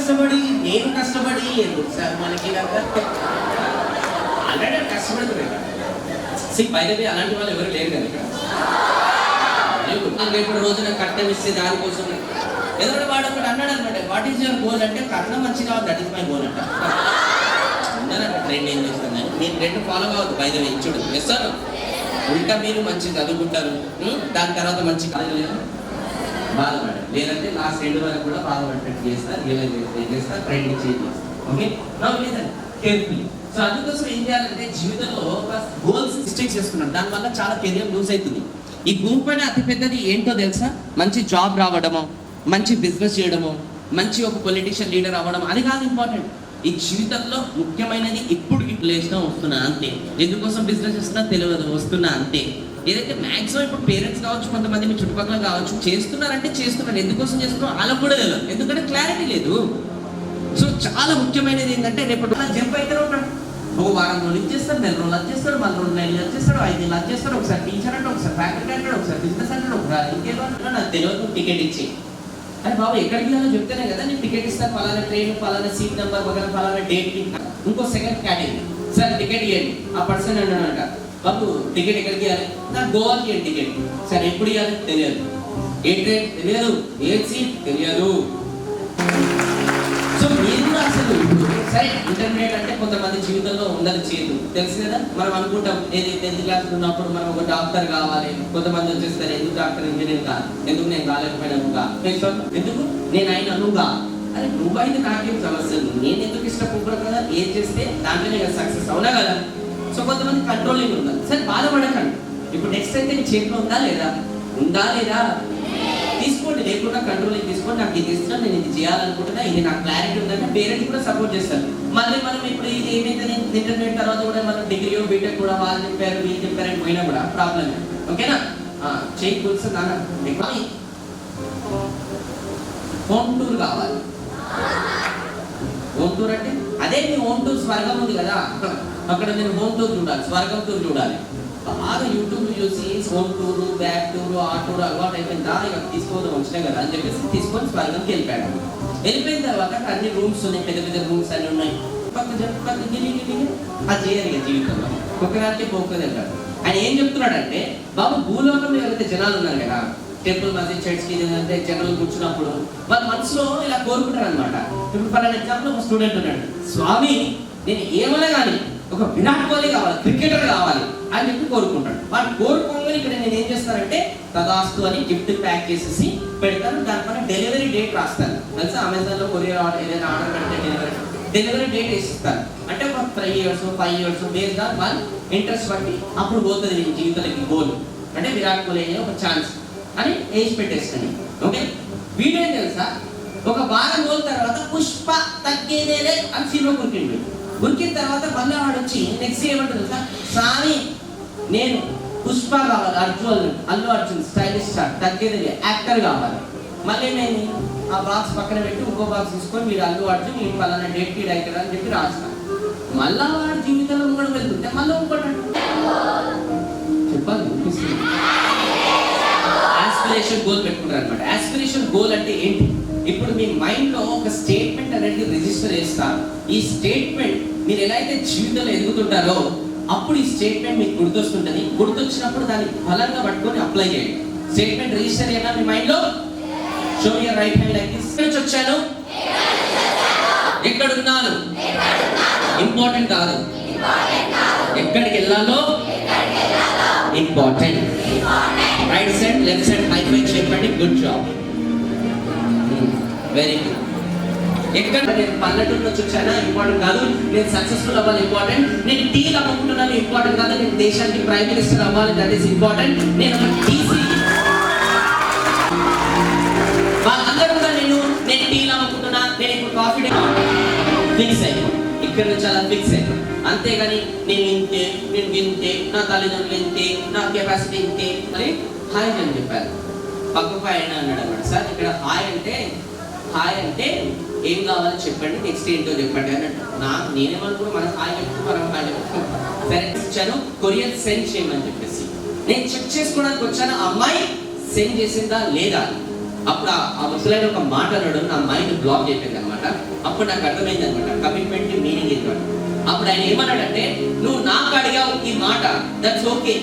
కష్టపడి నేను కష్టపడి ఎందుకు సార్ మనకి ఆల్రెడీ కష్టపడుతున్నాయి. బయటది అలాంటి వాళ్ళు ఎవరు లేరు కదా ఇక్కడ. రేపు రోజున కట్టం ఇస్తే దానికోసం ఎందుకంటే వాడు ఒకటి అన్నాడు అనమాట, వాట్ ఈస్ యువర్ గోల్ అంటే కట్నం మంచి కావాలి, దట్ ఈస్ మై గోల్ అంట. ట్రెండ్ ఏం చేస్తాను నేను ట్రెండ్ ఫాలో కావద్దు. బయట ఇచ్చుడు ఇస్తాను ఇంకా మీరు మంచి చదువుకుంటారు, దాని తర్వాత మంచి కాలేజ్ బాధపడారు, లేదంటే లాస్ట్ 2 వరకు కూడా బాధపడేటట్టు చేస్తారు, రియలైజ్ చేస్తారు, ట్రెండ్ చేంజ్ చేస్తారు. ఓకే లేదండి కేర్ఫుల్లీ. సో అందుకోసం ఏం చేయాలంటే జీవితంలో ఒక గోల్స్ మిస్టేక్ చేసుకున్నాం, దానివల్ల చాలా కెరియర్ లూజ్ అవుతుంది. ఈ భూమి పైన అతిపెద్దది ఏంటో తెలుసా? మంచి జాబ్ రావడము, మంచి బిజినెస్ చేయడము, మంచి ఒక పొలిటిషియన్ లీడర్ అవ్వడం, అది కాదు ఇంపార్టెంట్. ఈ జీవితంలో ముఖ్యమైనది ఇప్పుడు లేచినా వస్తున్నా అంతే. ఎందుకోసం బిజినెస్ చేస్తున్నా తెలియదు, వస్తున్నా అంతే. ఏదైతే మ్యాక్సిమం ఇప్పుడు పేరెంట్స్ కావచ్చు, కొంతమంది మీ చుట్టుపక్కల కావచ్చు, చేస్తున్నారంటే చేస్తున్నారు, ఎందుకోసం చేస్తున్నారు వాళ్ళకు కూడా తెలియదు, ఎందుకంటే క్లారిటీ లేదు. సో చాలా ముఖ్యమైనది ఏంటంటే రేపు జంప్ అయితే ఉంటాడు, ఒక వారం రోజులు ఇచ్చేస్తాడు, 4 రోజులు వచ్చేస్తాడు, 1 రోజు 9 వచ్చేస్తాడు, 5 నెలలు వచ్చేస్తాడు, ఒకసారి టీచర్ అంటే, ఒకసారి ఫ్యాకల్టీ అంటాడు, ఒకసారి బిజినెస్ అంటాడు, ఒకసారి ఇంకేదో అంటాడు, నాకు తెలియదు టికెట్ ఇచ్చి. అని బాబు ఎక్కడికి వెళ్ళాలో చెప్తేనే కదా నేను టికెట్ ఇస్తాను, ఫలానా ట్రైన్, ఫలానా సీట్ నెంబర్ వగర, ఫలానా డేట్కి. ఇంకో సెకండ్ కేటగిరీ, సార్ టికెట్ ఇవ్వండి. ఆ పర్సన్ అన్నాడంట, బాబు టికెట్ ఎక్కడికి ఇవ్వాలి? నాకు గోవాకి ఇవ్వండి టికెట్. సార్ ఎప్పుడు ఇవ్వాలి? తెలియదు. ఏ ట్రైన్? తెలియదు. ఏ సీట్? తెలియదు. సో మీరు కూడా అసలు ఇప్పుడు సరే ఇంటర్మీడియట్ అంటే కొంతమంది జీవితంలో ఉండదు చేయదు, తెలుసు కదా. మనం అనుకుంటాం ఏది 10th క్లాస్ ఉన్నప్పుడు మనం ఒక డాక్టర్ కావాలి, కొంతమంది వచ్చేస్తారు ఎందుకు డాక్టర్ ఇంజనీర్ కాదు, ఎందుకు నేను కాలేకపోయినా ఎందుకు నేను అయినా నువ్వుగా. అరే నువ్వు అయితే నాకేం సమస్య, నేను ఎందుకు ఇష్టపడకూడదు కదా, ఏం చేస్తే దాంట్లోనే కదా సక్సెస్, అవునా కదా. సో కొంతమంది కంట్రోలింగ్ ఉండాలి. సరే బాధపడకండి, ఇప్పుడు నెక్స్ట్ అయితే నీ చేతిలో ఉందా లేదా? ఉందా లేదా? తీసుకోండి, లేకుండా కంట్రోలింగ్ తీసుకోండి. నాకు ఇది ఇష్టం, నేను ఇది చేయాలనుకుంటున్నా, ఇది నాకు క్లారిటీ ఉందంటే పేరెంట్స్ కూడా సపోర్ట్ చేస్తారు. మళ్ళీ మనం ఇప్పుడు ఇది ఏమైతే ఇంటర్మీడియట్ తర్వాత కూడా మనం డిగ్రీ బీటెక్ కూడా వాళ్ళు చెప్పారు వీళ్ళు చెప్పారని పోయినా కూడా ప్రాబ్లం. ఓకేనా? చేయి కూర్చో నాన్న. హోమ్ టూర్ కావాలి. హోమ్ టూర్ అంటే అదే మీ హోమ్ టూర్ స్వర్గం ఉంది కదా, అక్కడ నేను హోమ్ టూర్ చూడాలి, స్వర్గం టూర్ చూడాలి. బాగా యూట్యూబ్ చూసి హోమ్ టూర్, బ్యాక్ టూర్, ఆ టూర్ అలవాటు అయిపోయిందా, ఇక తీసుకోవడం వచ్చినాయి కదా అని చెప్పేసి తీసుకొని స్వర్గంకి వెళ్ళిపోయాడు. వెళ్ళిపోయిన తర్వాత అన్ని రూమ్స్ ఉన్నాయి, పెద్ద పెద్ద రూమ్స్ అన్ని ఉన్నాయి. అది చేయరు ఇక జీవితంలో, ఒక్కదానికి పోకది అంటారు. ఆయన ఏం చెప్తున్నాడంటే, బాబు భూలోకంలో ఎవరైతే జనాలు ఉన్నారు కదా, టెంపుల్ మసీద్ చర్చ్కి అంటే జనాలు కూర్చున్నప్పుడు వాళ్ళ మనసులో ఇలా కోరుకుంటారు అనమాట. ఇప్పుడు ఫర్ ఎగ్జాంపుల్ ఒక స్టూడెంట్ ఉన్నాడు, స్వామి నేను ఏమన్నా కానీ ఒక విరాట్ కోహ్లీ కావాలి, క్రికెటర్ కావాలి అని చెప్పి కోరుకుంటాడు. వాడు కోరుకోగానే ఇక్కడ నేను ఏం చేస్తానంటే తదాస్తు అని గిఫ్ట్ ప్యాక్ చేసేసి పెడతాను, దానిపైన డెలివరీ డేట్ రాస్తాను. తెలుసా, అమెజాన్లో కొరియర్ ఏదైనా ఆర్డర్ పెడితే డెలివరీ డేట్ వేసిస్తాను. అంటే ఒక 3 years 5 years బేస్డ్ ఆన్ వాళ్ళ ఇంట్రెస్ట్ బట్టి అప్పుడు పోతుంది నీ జీవితానికి గోల్. అంటే విరాట్ కోహ్లీ అయ్యే ఒక ఛాన్స్ అని వేసి పెట్టేస్తాను. ఓకే, వీడేం తెలుసా, ఒక వారం రోజుల తర్వాత పుష్ప తగ్గేదేలే అని సినిమా కొరికిండు. ఉరికిన తర్వాత మళ్ళీ వాడు వచ్చి నెక్స్ట్ ఏమంటుంది సార్, స్వామి నేను పుష్ప కావాలి, అల్లు అర్జున్ స్టైలిష్ స్టార్, తగ్గేది యాక్టర్ కావాలి. మళ్ళీ నేను ఆ బాక్స్ పక్కన పెట్టి ఇంకో బాక్స్ తీసుకొని మీరు అల్లు అర్జున్ ఈ పలానా డేట్ కి డైరెక్టర్ అని చెప్పి రాస్తాను. మళ్ళా వాడి జీవితంలో ఇంకోటి వెళ్తుంటే మళ్ళీ ఇంకోటి చెప్పాలి. ఆస్పిరేషన్ గోల్ పెట్టుకుంటారు అనమాట. ఆస్పిరేషన్ గోల్ అంటే ఏంటి? ఇప్పుడు మీ మైండ్ లో ఒక స్టేట్మెంట్ అనేది రిజిస్టర్ చేస్తారు. ఈ స్టేట్మెంట్ మీరు ఎలా అయితే జీవితంలో ఎదుగుతుంటారో అప్పుడు ఈ స్టేట్మెంట్ మీకు గుర్తొస్తుంటుంది. గుర్తొచ్చినప్పుడు దాన్ని బలంగా పట్టుకొని అప్లై చేయండి. స్టేట్మెంట్ రిజిస్టర్ అయినా మీ మైండ్ లో show your right hand like this. ఎక్కడి నుంచి వచ్చాను, ఎక్కడున్నాను ఇంపార్టెంట్ కాదు, ఎక్కడికి వెళ్ళాలో important. Right side left side high five చెప్పండి. Good job, very good. ఎక్కడ నేను పల్లెటూరు నుంచి వచ్చానా ఇంపార్టెంట్ కాదు, నేను సక్సెస్ఫుల్ అవ్వాలి ఇంపార్టెంట్, నేను టీలు అమ్ముకుంటున్నాను ఇంపార్టెంట్ కాదు, నేను దేశానికి ప్రైమ్ మినిస్టర్ అవ్వాలి దట్ ఈస్ ఇంపార్టెంట్, నేను టీసీ వాళ్ళందరూ కూడా నేను టీలు అమ్ముకుంటున్నా, నేను ఇప్పుడు కాఫీ ఫిక్స్ అయ్యాను, ఇక్కడ నుంచి అలా ఫిక్స్ అయ్యాను. అంతేగాని నేను ఇంతే, నేను వింతే, నా తల్లిదండ్రులు ఇంతే, నా కెపాసిటీ ఇంతే అని హాయ్ అని చెప్పారు. పక్కకు ఆయన అన్నాడు అన్నమాట, సార్ ఇక్కడ హాయ్ అంటే ఏం కావాలో చెప్పండి, నెక్స్ట్ ఏంటో చెప్పండి అన్నట్టు. నేనేమనుకున్నా మనం హాయ్ చెప్తూ మనం హాయ్ చెప్తాం. సరే ఇచ్చాను, కొరియర్ సెండ్ చేయమని చెప్పేసి నేను చెక్ చేసుకోవడానికి వచ్చాను, అమ్మాయి సెండ్ చేసిందా లేదా. అప్పుడు ఆ ముసలాయన ఒక మాట అన్నాడు, నా మైండ్ బ్లాక్ అయిపోయింది అనమాట. అప్పుడు నాకు అర్థమైంది అనమాట కమిట్మెంట్ మీనింగ్ ఇది. అప్పుడు ఆయన ఏమన్నాడంటే, నువ్వు నాకు అడిగావు ఈ మాట, దట్స్ ఓకే,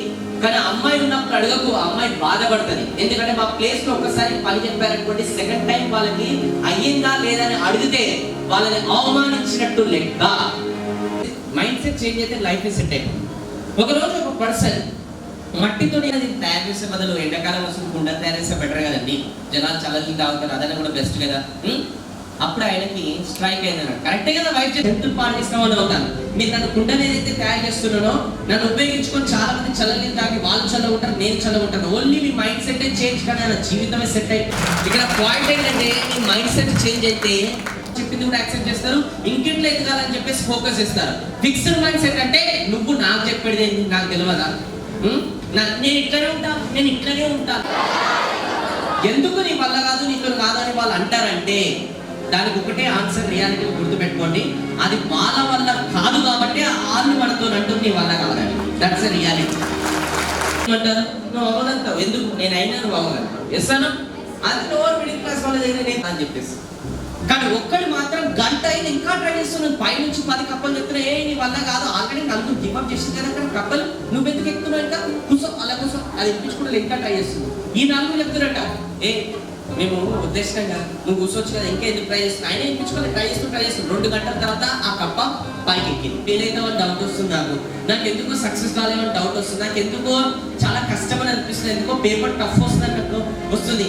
కానీ అమ్మాయి ఉన్నప్పుడు అడగకు, ఆ అమ్మాయి బాధపడుతుంది. ఎందుకంటే మా ప్లేస్ లో ఒకసారి పని చెప్పారనుకోండి, సెకండ్ టైం వాళ్ళకి అయ్యిందా లేదా అని అడిగితే వాళ్ళని అవమానించినట్టు లెక్క. మైండ్ సెట్ చేంజ్ అయితే లైఫ్ సెట్ అయిపోతుంది. ఒకరోజు ఒక పర్సన్ మట్టితో తయారు చేసే బదులు ఎండాకాలం వస్తుంది కుండ తయారు చేస్తే బెటర్ కదండి, జనాలు చల్లకి తాగుతారు, అదైనా కూడా బెస్ట్ కదా. అప్పుడు ఆయనకి స్ట్రైక్ అయింది. కరెక్టే కదా, వైఫ్ హెల్త్ పాటు ఇస్తామని అవుతాను. మీరు నన్ను కుండని ఏదైతే తయారు చేస్తున్నానో నన్ను ఉపయోగించుకొని చాలా మంది చల్లని తాగి వాళ్ళు చల్లగా ఉంటారు, నేను చల్లగా ఉంటాను. ఓన్లీ మీ మైండ్ సెట్ చేంజ్, కానీ నా జీవితమే సెట్ అయ్యి. ఇక్కడ పాయింట్ ఏంటంటే మీ మైండ్ సెట్ చేంజ్ అయితే చెప్పింది కూడా యాక్సెప్ట్ చేస్తారు, ఇంకెంట్లో ఎదగాలని చెప్పేసి ఫోకస్ ఇస్తారు. ఫిక్స్డ్ మైండ్ సెట్ అంటే నువ్వు నాకు చెప్పేది ఏంటి నాకు తెలియదా, నేను ఇట్లనే ఉంటాను, నేను ఇట్లనే ఉంటాను, ఎందుకు నీ వల్ల కాదు నీతో కాదు అని వాళ్ళు అంటారంటే దానికి ఒకటే ఆన్సర్, రియాలిటీ గుర్తుపెట్టుకోండి, అది వాళ్ళ వల్ల కాదు కాబట్టి వాళ్ళు మనతో అంటుంది నీ వల్ల కాదని. That's a reality. అంటారు నువ్వు అవ్వగలుగుతావు, ఎందుకు నేను అయినా నువ్వు అవ్వగలుగుతావు, ఎస్తాను అది లోవర్ మిడిల్ క్లాస్ వాళ్ళ దగ్గర నేను అని చెప్పేసి. కానీ ఒక్కడు మాత్రం గంట అయింది ఇంకా ట్రై చేస్తున్నాను, పైనుంచి 10 కప్పలు చెప్తున్నా, ఏ నీ వల్ల కాదు, ఆల్రెడీ నలుగురు గివప్ చేసింది కదా కానీ కప్పలు నువ్వు ఎందుకు ఎక్కుతున్నావు, ఇంకా కూర్చో అలా కూర్చో, అది ఇప్పించుకుంటే ఇంకా ట్రై చేస్తున్నావు. ఈ 4 చెప్తున్నట్ట, ఏ మేము ఉద్దేశంగా నువ్వు కూర్చోవచ్చు కదా, ఇంకా ఎందుకు ట్రై చేస్తున్నావు, ఆయన ఇప్పించుకోవాలి, ట్రై చేస్తున్నాను. 2 గంటల తర్వాత ఆ కప్ప పైకి ఎక్కింది. ఫెయిల్ అవుతామని డౌట్ వస్తుంది నాకు ఎందుకో సక్సెస్ కాలేమని డౌట్ వస్తుంది, నాకు ఎందుకో చాలా కష్టమని అనిపిస్తుంది, ఎందుకో పేపర్ టఫ్ వస్తుంది అన్నట్టు వస్తుంది.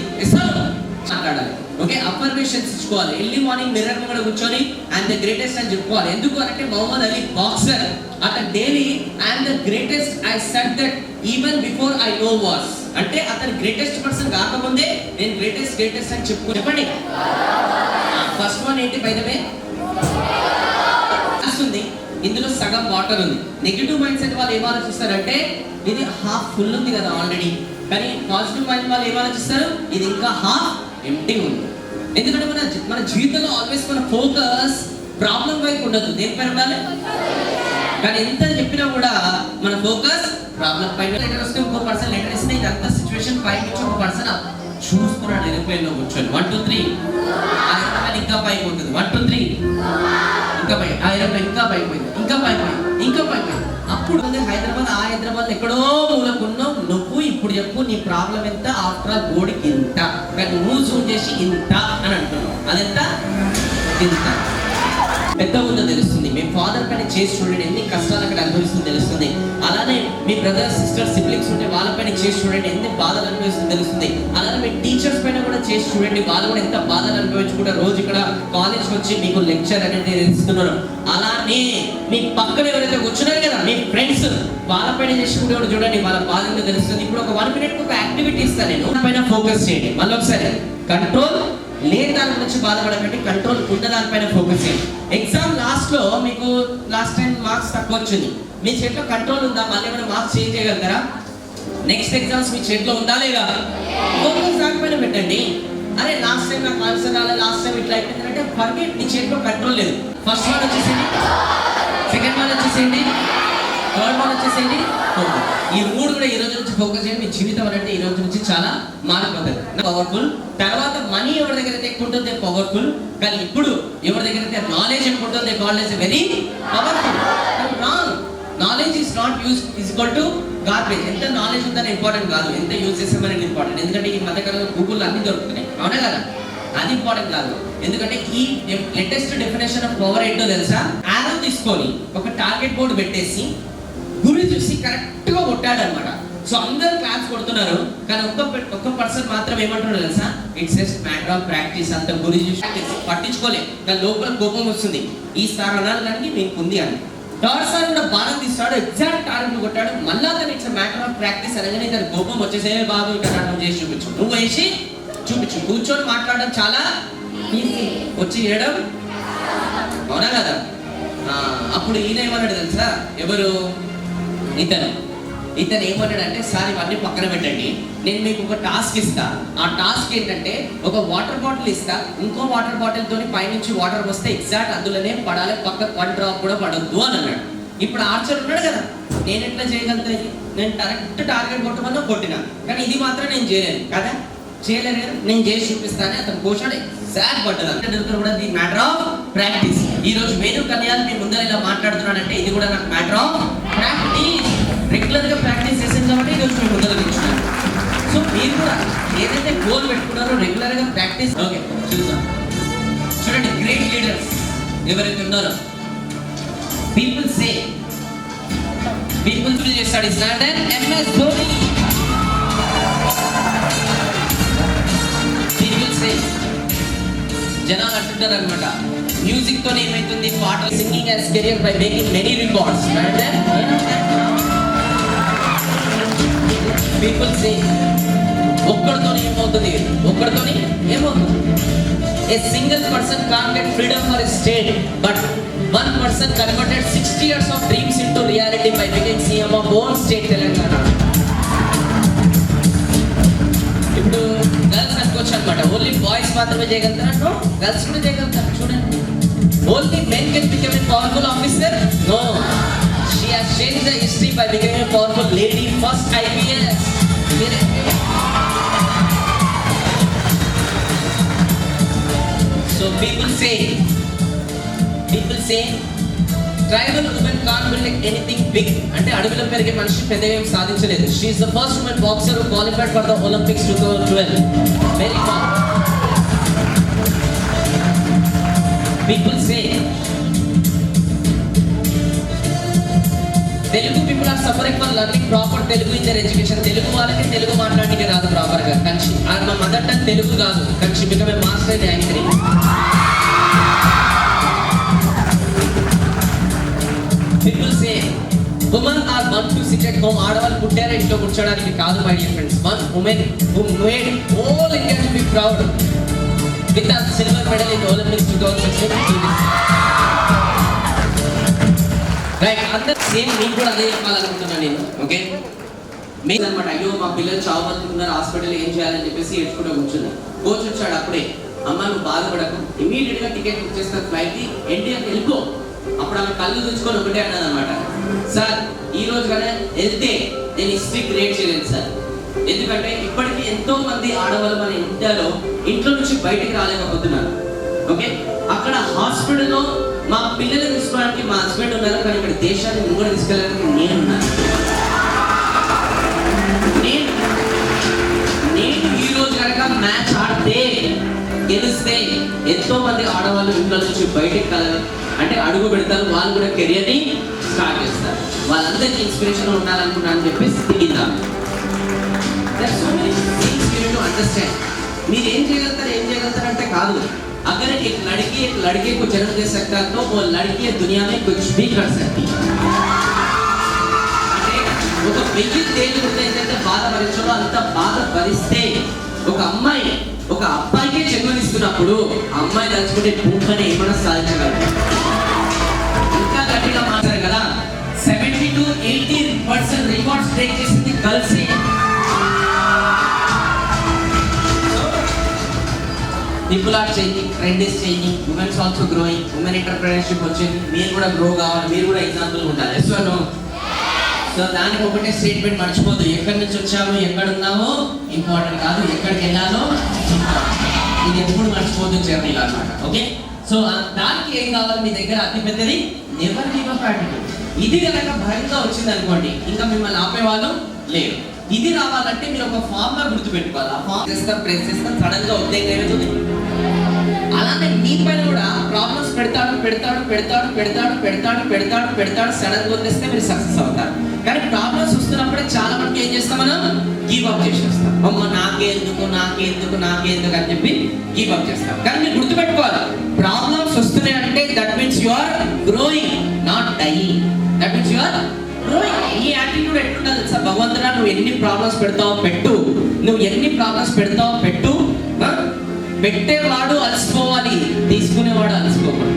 మాట్లాడాలి, ఓకే, అఫర్మేషన్స్ ఇచ్చుకోవాలి. ఎర్లీ మార్నింగ్ మిర్రర్ ముంగడ కూర్చొని ఐఎమ్ ద గ్రేటెస్ట్ అని చెప్పుకోవాలి. ఎందుకు అంటే మొహమ్మద్ అలీ బాక్సర్, అతను daily I'm the greatest, I said that even before I know was, అంటే అతను గ్రేటెస్ట్ పర్సన్ కాకముందే నేను గ్రేటెస్ట్ అని చెప్పండి. ఫస్ట్ వన్ ఏంటి బై ద వే, ఉంది ఇందులో సగం వాటర్ ఉంది. నెగిటివ్ మైండ్ సెట్ వాళ్ళు ఏం ఆలోచిస్తారంటే ఇది హాఫ్ ఫుల్ ఉంది కదా ఆల్రెడీ, కానీ పాజిటివ్ మైండ్ వాళ్ళు ఏం ఆలోచిస్తారు ఇది ఇంకా హాఫ్ ఎంప్టీ ఉంది. ఎందుకంటే మన జీవితంలో ఆల్వేస్ మన ఫోకస్ ప్రాబ్లం వైపు ఉండదు, దేనిపైన ఉండాలి. కానీ ఎంత చెప్పినా కూడా మన ఫోకస్ ప్రాబ్లం పైన. లెటర్ వస్తే ఇంకో పర్సన్ లెటర్ ఇస్తే ఇదంతా సిచ్యువేషన్ పైకి వచ్చి ఒక పర్సన్ చూసుకున్నాడు ఎయిర్ప్లేన్లో కూర్చొని 1 2 3 ఆ ఎయిర్ప్లేన్ ఇంకా పైకి ఉంటుంది, 1 2 3 ఇంకా పై, ఆ ఎయిర్ప్లేన్ ఇంకా పైకి పోయింది, ఇంకా పైకి. అప్పుడు హైదరాబాద్, ఆ హైదరాబాద్ ఎక్కడో మూలకున్నావు నువ్వు. ఇప్పుడు చెప్పు నీ ప్రాబ్లం ఎంత, ఆఫ్టర్ ఆల్ బోర్డుకి ఇంత, కానీ నువ్వు జూమ్ చేసి ఇంత అని అంటున్నావు. అదెంత, ఇంత. పెద్ద ఉందో తెలుస్తుంది. మీ ఫాదర్ పైన చేసి చూడండి, ఎన్ని కష్టాలు అక్కడ అనుభవిస్తుందో తెలుస్తుంది. అలానే మీ బ్రదర్ సిస్టర్ సిబ్లింగ్స్ ఉంటే వాళ్ళపైన చేసి చూడండి, ఎన్ని బాధలు అనుభవిస్తుందో తెలుస్తుంది. అలానే మీ టీచర్స్ పైన కూడా చేసి చూడండి, వాళ్ళు కూడా ఎంత బాధలు అనుభవించుకుంటే రోజు ఇక్కడ కాలేజ్కి వచ్చి మీకు లెక్చర్ అనేది ఇస్తున్నారు. అలానే మీ పక్కన ఎవరైతే కూర్చున్నారు కదా మీ ఫ్రెండ్స్, వాళ్ళపైన చేసుకుంటే కూడా చూడండి, వాళ్ళ బాధ ఏంటో తెలుస్తుంది. ఇప్పుడు ఒక 1 minute ఒక యాక్టివిటీ ఇస్తాను నేను, పైన ఫోకస్ చేయండి. మళ్ళీ ఒకసారి కంట్రోల్ లేని దాని గురించి బాధపడకండి, కంట్రోల్ ఉన్న దానిపైన ఫోకస్ చేయండి. ఎగ్జామ్ లాస్ట్ లో మీకు లాస్ట్ టైం మార్క్స్ తక్కువ వచ్చింది, మీ చేతిలో కంట్రోల్ ఉందా, మళ్ళీ ఏమైనా మార్క్స్ చేంజ్ చేయగలుగుతారా? నెక్స్ట్ ఎగ్జామ్స్ మీ చేతిలో ఉందా లేదా? ఫోకస్ దానిపైన పెట్టండి. అరే లాస్ట్ టైం నాకు ఆన్సర్ రాలేదు, లాస్ట్ టైం ఇట్లా అయిపోయిందంటే ఫర్గెట్, మీ చేతిలో కంట్రోల్ లేదు. ఫస్ట్ వన్ వచ్చేసేయండి, సెకండ్ వన్ వచ్చేసేయండి, థర్డ్ వన్ వచ్చేసేయండి. ఈ 3 కూడా ఈ రోజు నుంచి ఫోకస్ చేయండి. మీ జీవితం అంటే ఈ రోజు నుంచి చాలా మారిపోతుంది, పవర్ఫుల్. తర్వాత మనీ ఎవరి దగ్గర అయితే ఎక్కువ ఉంటుందో పవర్ఫుల్, కానీ ఇప్పుడు ఎవరి దగ్గర అయితే నాలెడ్జ్ ఎక్కువ ఉంటుందో called very powerful. Wrong, knowledge is not use equal to garbage. ఎంత నాలెడ్జ్ ఉందని ఇంపార్టెంట్ కాదు, ఎంత యూజ్ చేసామనేది ఇంపార్టెంట్. ఎందుకంటే ఈ మధ్యకాలంలో గూగుల్లో అన్ని దొరుకుతున్నాయి, అవునా కదా, అది ఇంపార్టెంట్ కాదు. ఎందుకంటే ఈ లేటెస్ట్ డెఫినేషన్ ఆఫ్ పవర్ ఏంటో తెలుసా? యారో తీసుకొని ఒక టార్గెట్ బోర్డు పెట్టేసి గురి చూసి కరెక్ట్ గా కొట్టాడు అనమాట. సో అందరూ క్లాస్ కొడుతున్నారు, కానీ ఒక్క పర్సన్ మాత్రం ఏమంటున్నాడు తెలుసా? It's just matter of practice. అంత గురి చూసి పట్టించుకోలే, దాని లోపల కోపం వస్తుంది. ఈ సార్ అనడానికి మీకు ఉంది అని. థర్డ్ సార్ కూడా బాగా తీస్తాడు, ఎగ్జాక్ట్ టార్గెట్ కొట్టాడు. మళ్ళా తను ఇట్స్ మ్యాటర్ ఆఫ్ ప్రాక్టీస్ అనగానే తన కోపం వచ్చేసే, బాబు ఇక్కడ నాటకం చేసి చూపించు, నువ్వు వేసి చూపించు. కూర్చొని మాట్లాడడం చాలా ఈజీ, వచ్చి చేయడం అవునా కదా. అప్పుడు ఈయన ఏమన్నాడు తెలుసా? ఎవరు? ఇతను ఏమన్నాడు అంటే, సార్ ఇవన్నీ పక్కన పెట్టండి, నేను మీకు ఒక టాస్క్ ఇస్తా. ఆ టాస్క్ ఏంటంటే ఒక వాటర్ బాటిల్ ఇస్తా, ఇంకో వాటర్ బాటిల్ తోని పైనుంచి వాటర్ వస్తే ఎగ్జాక్ట్ అందులోనే పడాలి, పక్క 1 drop కూడా పడొద్దు అని అన్నాడు. ఇప్పుడు ఆర్చర్ ఉన్నాడు కదా, నేను ఎట్లా చేయగలుగుతా? నేను కరెక్ట్ టార్గెట్ కొట్టమన్నా కొట్టినా, కానీ ఇది మాత్రం నేను చేయలేను కదా. చేయలేరు కదా, నేను చేసి చూపిస్తాను అతను కోశాడు ఎగ్జాక్ట్ పడ్డది కూడా ది మ్యాటర్ ఆఫ్ ప్రాక్టీస్. ఈ రోజు వేణు కళ్యాణ్ మీ ముందర ఇలా మాట్లాడుతున్నానంటే ఇది కూడా నాకు మ్యాటర్ ఆఫ్ ప్రాక్టీస్. రెగ్యులర్ గా ప్రాక్టీస్ చేసాను కాబట్టి ఈరోజు మీ ముందర నిల్చున్నాను. సో మీరు కూడా ఏదైతే గోల్ పెట్టుకున్నారో రెగ్యులర్ గా ప్రాక్టీస్. ఓకే చూద్దాం. చూడండి గ్రేట్ లీడర్స్ ఎవరైతే ఉన్నారో పీపుల్ చేస్తాడు MS ధోని. పీపుల్ సే జనాలు అంటుంటారు అనమాట మ్యూజిక్ తో ఏమైతుంది పాట singing as career by making many records. People say ఒక్కడితో ఏమవుతుంది A single person can't get freedom for his state, but one person converted 60 years of dreams into reality by becoming CM of own state Telangana. ఇప్పుడు girls అనుకోవచ్చు అనమాట only boys మాత్రమే చేయగలుగుతారా? No, girls కూడా చేయగలుగుతారు. చూడండి only men can become a powerful officer? No, she has changed the history by becoming a powerful lady first IPS. So people say tribal women can't build anything big. అంటే అడవిలో పెరిగే మనిషి పెద్దగా ఏం సాధించలేదు. She is the first woman boxer who qualified for the Olympics 2012. Very far. People say Telugu people are suffering for learning proper Telugu in their education. Telugu వాళ్ళకి తెలుగు మాట్లాడడానికి రాదు proper గా. కానీ మా మదర్ టంగ్ తెలుగు కాదు. కానీ she became a master in anchoring. People say women are born to sit at home. ఆడవాళ్ళు పుట్టారు ఇంట్లో కూర్చోడానికి కాదు my dear friends. One woman who made all India to be proud with a silver medal in Olympics 2016. Right, అందరు same మీకు కూడా అదే చెప్పాలనుకుంటున్నాను నేను. ఓకే మీరు అనమాట అయ్యో మా పిల్లలు చావు బతుకున్నారు హాస్పిటల్ ఏం చేయాలని చెప్పేసి ఏడ్చుకుంటూ కూర్చున్నాను. కోచ్ వచ్చాడు అప్పుడే, అమ్మ నువ్వు బాధపడకు, ఇమీడియట్ గా టికెట్ బుక్ చేసిన ఫ్లైట్ కి ఇండియాకి వెళ్ళిపో. అప్పుడు ఆమె కళ్ళు దుచ్చుకొని ఒకటే అన్నది అనమాట, సార్ ఈ రోజు కానీ వెళ్తే నేను హిస్టరీ క్రియేట్ చేయలేదు సార్. ఎందుకంటే ఇప్పటికీ ఎంతో మంది ఆడవాళ్ళు మన ఇండియాలో ఇంట్లో నుంచి బయటికి రాలేకపోతున్నారు. ఓకే అక్కడ హాస్పిటల్లో మా పిల్లలు తీసుకోవడానికి మా హస్బెండ్ ఉన్నారు, కానీ ఇక్కడ దేశాన్ని ముందు తీసుకెళ్ళడానికి నేనున్నాను. నేను ఈ రోజు కనుక మ్యాచ్ ఆడితే గెలిస్తే ఎంతో మంది ఆడవాళ్ళు ఇంట్లో నుంచి బయటికి అంటే అడుగు పెడతారు, వాళ్ళు కూడా కెరియర్ని స్టార్ట్ చేస్తారు. వాళ్ళందరికీ ఇన్స్పిరేషన్ ఉండాలనుకున్నాను చెప్పేసి దిగిందాం. అండర్స్టాండ్ మీరు ఏం చేయగలుగుతారు అంటే కాదు. अगर एक लड़के को जन्म दे सकता है तो वो लड़की दुनिया में कुछ भी कर सकती है. అంటే ఒక వెయ్యి తేలు ఉంటే ఏంటంటే బాధ భరించడం అంత బాధ భరిస్తే ఒక అమ్మాయి ఒక అబ్బాయికే జన్మనిస్తున్నప్పుడు అమ్మాయి తలుచుకుంటే భూమిని ఏమైనా సాధించగలరు. ఇంకా గట్టిగా మాట్లాడారు కదా, 70 to 80% రికార్డ్స్ బ్రేక్ చేసింది గర్ల్సే. People are changing, trend is changing, women is also growing, women entrepreneurship వచ్చింది. మీరు కూడా గ్రో కావాలి, మీరు కూడా ఎగ్జాంపుల్ ఉండాలి. Yes or no? సో దానికి ఒకటే స్టేట్మెంట్ మర్చిపోద్దు, ఎక్కడి నుంచి వచ్చామో ఎక్కడ ఉన్నామో ఇంపార్టెంట్ కాదు, ఎక్కడికి వెళ్ళాలో ఇది ఎప్పుడు మర్చిపోద్దు జర్నీలో అనమాట. ఓకే సో దానికి ఏం కావాలి మీ దగ్గర అతి పెద్దది నెవర్ గివ్ అప్ యాటిట్యూడ్. ఇది కనుక భయంగా వచ్చింది అనుకోండి ఇంకా మిమ్మల్ని ఆపేవాళ్ళు లేరు. ఇది రావాలంటే మీరు ఒక ఫార్ములా గుర్తుపెట్టుకోవాలి. ఆ ఫార్మ్ చేస్తాం ప్రెస్ చేస్తాం సడన్ గా ఉద్యోగం ఏమవుతుంది. అలానే మీ పైన కూడా ప్రాబ్లమ్స్ పెడతాడు సడన్ గా వదిలేస్తే మీరు సక్సెస్ అవుతారు. కానీ ప్రాబ్లమ్స్ వస్తున్నప్పుడే చాలా మంది ఏం చేస్తాం, మనం గివ్ అప్ చేసేస్తాం. అమ్మ నాకే ఎందుకు అని చెప్పి గివ్ అప్ చేస్తాం. కానీ మీరు గుర్తుపెట్టుకోవాలి, ప్రాబ్లమ్స్ వస్తున్నాయి అంటే that means you are growing, not dying. That means you are growing. ఈ యాటిట్యూడ్ ఎట్లుంటుంది తెలుసా, భగవంతుడా నువ్వు ఎన్ని ప్రాబ్లమ్స్ పెడతావు పెట్టు, పెట్టేవాడు అలసిపోవాలి, తీసుకునేవాడు అలసిపోవాలి.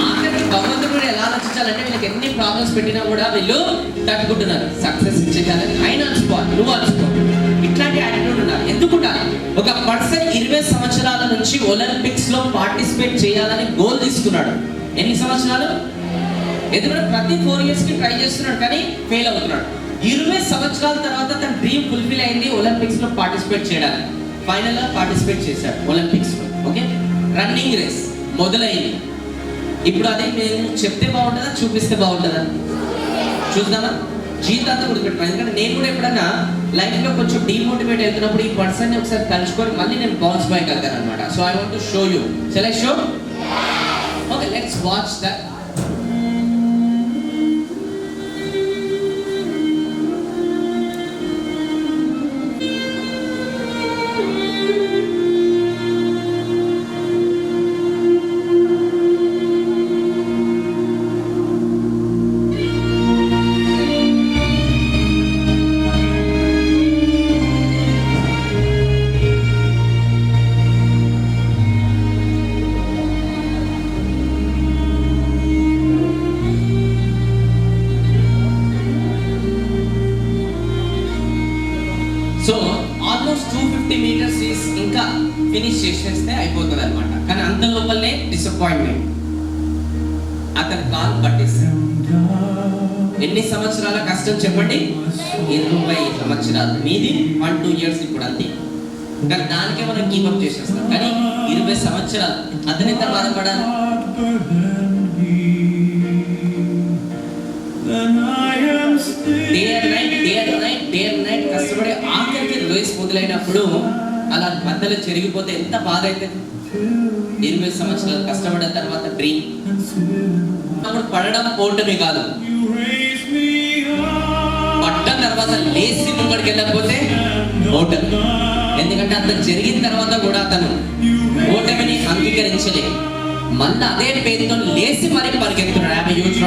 ఆఖరికి భగవంతుడు ఎలా ఆలోచించాలంటే వీళ్ళకి ఎన్ని ప్రాబ్లమ్స్ పెట్టినా కూడా వీళ్ళు తట్టుకుంటున్నారు, సక్సెస్ ఇచ్చేయాలని ఆయన అలసిపోవాలి, నువ్వు అలసిపోవాలి. ఇట్లాంటి యాటిట్యూడ్ ఉండాలి. ఎందుకు ఉండాలి? ఒక పర్సన్ 20 సంవత్సరాల నుంచి ఒలింపిక్స్ లో పార్టిసిపేట్ చేయాలని గోల్ తీసుకున్నాడు. ఎన్ని సంవత్సరాలు? ఎందుకంటే ప్రతి 4 years కి ట్రై చేస్తున్నాడు కానీ ఫెయిల్ అవుతున్నాడు. 20 సంవత్సరాల తర్వాత తన డ్రీమ్ ఫుల్ఫిల్ అయింది, ఒలింపిక్స్ లో పార్టిసిపేట్ చేయడానికి. ఫైనల్ గా పార్టిసిపేట్ చేశాడు ఒలింపిక్స్ లో. ఓకే, రన్నింగ్ రేస్ మొదలైంది. ఇప్పుడు అదే నేను చెప్తే బాగుంటుందా, చూపిస్తే బాగుంటుందా? చూద్దామా? జీవితాంతం గుర్తుపెట్టుకో. ఎందుకంటే నేను కూడా ఎప్పుడన్నా లైఫ్ లో కొంచెం డిమోటివేట్ అవుతున్నప్పుడు ఈ పర్సన్ ని ఒకసారి తలుచుకొని మళ్ళీ నేను బౌన్స్ బ్యాక్ వెళ్తాను అనమాట. So I want to show you. Shall I show? Okay, let's watch that. So almost 250 meters ఇంకా ఫినిష్ చేసేస్తే అయిపోతుంది అనమాట. కానీ అంత లోపలనే డిసప్పాయింట్మెంట్, అతని కాలు పట్టేస్తాడు. ఎన్ని సంవత్సరాల కష్టం చెప్పండి? 20 సంవత్సరాలు. మీది 1-2 years ఇప్పుడు అంతే. కానీ దానికే మనం కీపప్ చేసేస్తాం. కానీ 20 సంవత్సరాలు అతని ఎంత బాధపడాలి? డే అండ్ నైట్ కష్టపడి ఆఖరికి రేస్ మొదలైనప్పుడు అలా మధ్యలో చెరిగిపోతే ఎంత బాధ అవుతుంది? 20 సంవత్సరాలు కష్టపడిన తర్వాత డ్రీమ్ అప్పుడు పడడం పోవటమే కాదు, పడ్డ తర్వాత లేచి ముంగడికి వెళ్ళకపోతే ఓటమి. ఎందుకంటే అతను జరిగిన తర్వాత కూడా అతను ఓటమిని అంగీకరించలేదు. మళ్ళీ అదే పేరుతో లేచి మరి పరిగెత్తున్నాడు. ఆమె యూజ్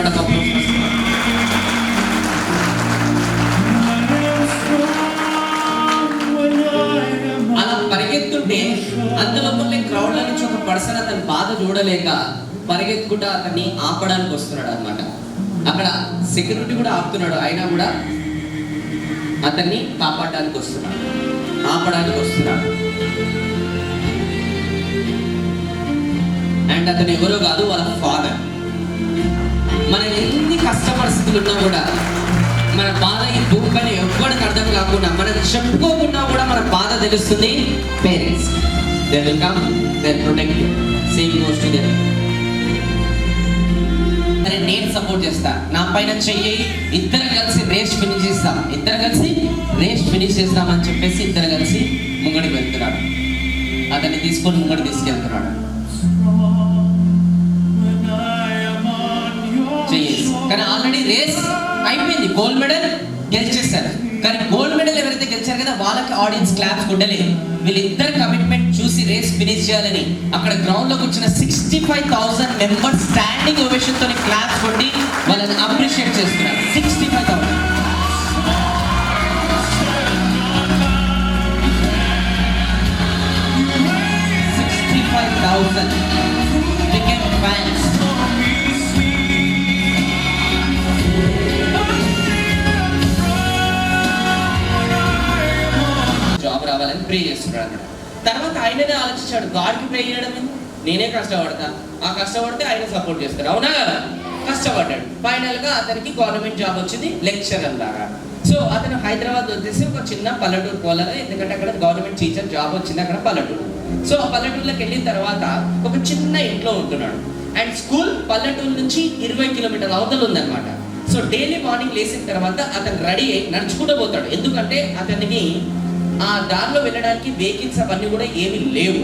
అలా పరిగెత్తుంటే అందులో క్రౌడ్ నుంచి ఒక పర్సన్ అతని బాధ చూడలేక పరిగెత్తుకుంటా అతన్ని ఆపడానికి వస్తున్నాడు అనమాట. అక్కడ సెక్యూరిటీ కూడా ఆపుతున్నాడు, అయినా కూడా అతన్ని కాపాడడానికి వస్తున్నాడు, ఆపడానికి వస్తున్నాడు. అండ్ అతను ఎవరో కాదు, వాళ్ళ ఫాదర్. మన ఎన్ని కష్ట పరిస్థితులు ఉన్నా కూడా మన బాధ ఈ భూమి పైన ఎవ్వడికి అర్థం కాకుండా మనం చెప్పుకోకుండా కూడా మన బాధ తెలుస్తుంది parents. They will come, they protect you. Same goes to them. అరే నేను సపోర్ట్ చేస్తా, నా పైన చెయ్యి, ఇద్దరు కలిసి రేస్ ఫినిష్ చేస్తాం, ఇద్దరు కలిసి రేస్ ఫినిష్ చేస్తామని చెప్పేసి ఇద్దరు కలిసి ముంగడికి వెళ్తున్నాడు. అతన్ని తీసుకొని ముంగడికి తీసుకెళ్తున్నాడు. కానీ ఆల్రెడీ రేస్ అయిపోయింది, గోల్డ్ మెడల్ గెలిచేస్తారు. కానీ గోల్డ్ మెడల్ ఎవరైతే గెలిచారు కదా వాళ్ళకి ఆడియన్స్ క్లాప్స్ కొట్టలేదు. వీళ్ళిద్దరు కమిట్మెంట్ చూసి రేస్ ఫినిష్ చేయాలని అక్కడ గ్రౌండ్ లోకి వచ్చిన 65,000 మెంబర్స్ స్టాండింగ్ ఓవేషన్ తోని క్లాప్స్ కొట్టి వాళ్ళని అప్రిషియేట్ చేస్తున్నారు. 65,000 క్రికెట్ ఫ్యాన్స్. జాబ్ రావాలని ప్రే చేస్తున్నాడు అన్నమాట. తర్వాత ఆయననే ఆలోచించాడు, గాడ్కి ప్రే చేయడం నేనే కష్టపడతా, ఆ కష్టపడితే ఆయన సపోర్ట్ చేస్తాడు, అవునా కదా? కష్టపడ్డాడు. ఫైనల్ గా అతనికి గవర్నమెంట్ జాబ్ వచ్చింది, లెక్చరర్ లాగా. సో అతను హైదరాబాద్ వచ్చేసి ఒక చిన్న పల్లెటూరు పోలేదు, ఎందుకంటే అక్కడ గవర్నమెంట్ టీచర్ జాబ్ వచ్చింది అక్కడ పల్లెటూరు. సో ఆ పల్లెటూరులోకి వెళ్ళిన తర్వాత ఒక చిన్న ఇంట్లో ఉంటున్నాడు. అండ్ స్కూల్ పల్లెటూరు నుంచి 20 కిలోమీటర్ల అవతల ఉందన్నమాట. సో డైలీ మార్నింగ్ లేచిన తర్వాత అతను రెడీ అయ్యి నడుచుకుంటూ పోతాడు. ఎందుకంటే అతనికి ఆ దారిలో వెళ్ళడానికి వెహికల్స్ అవన్నీ కూడా ఏమీ లేవు.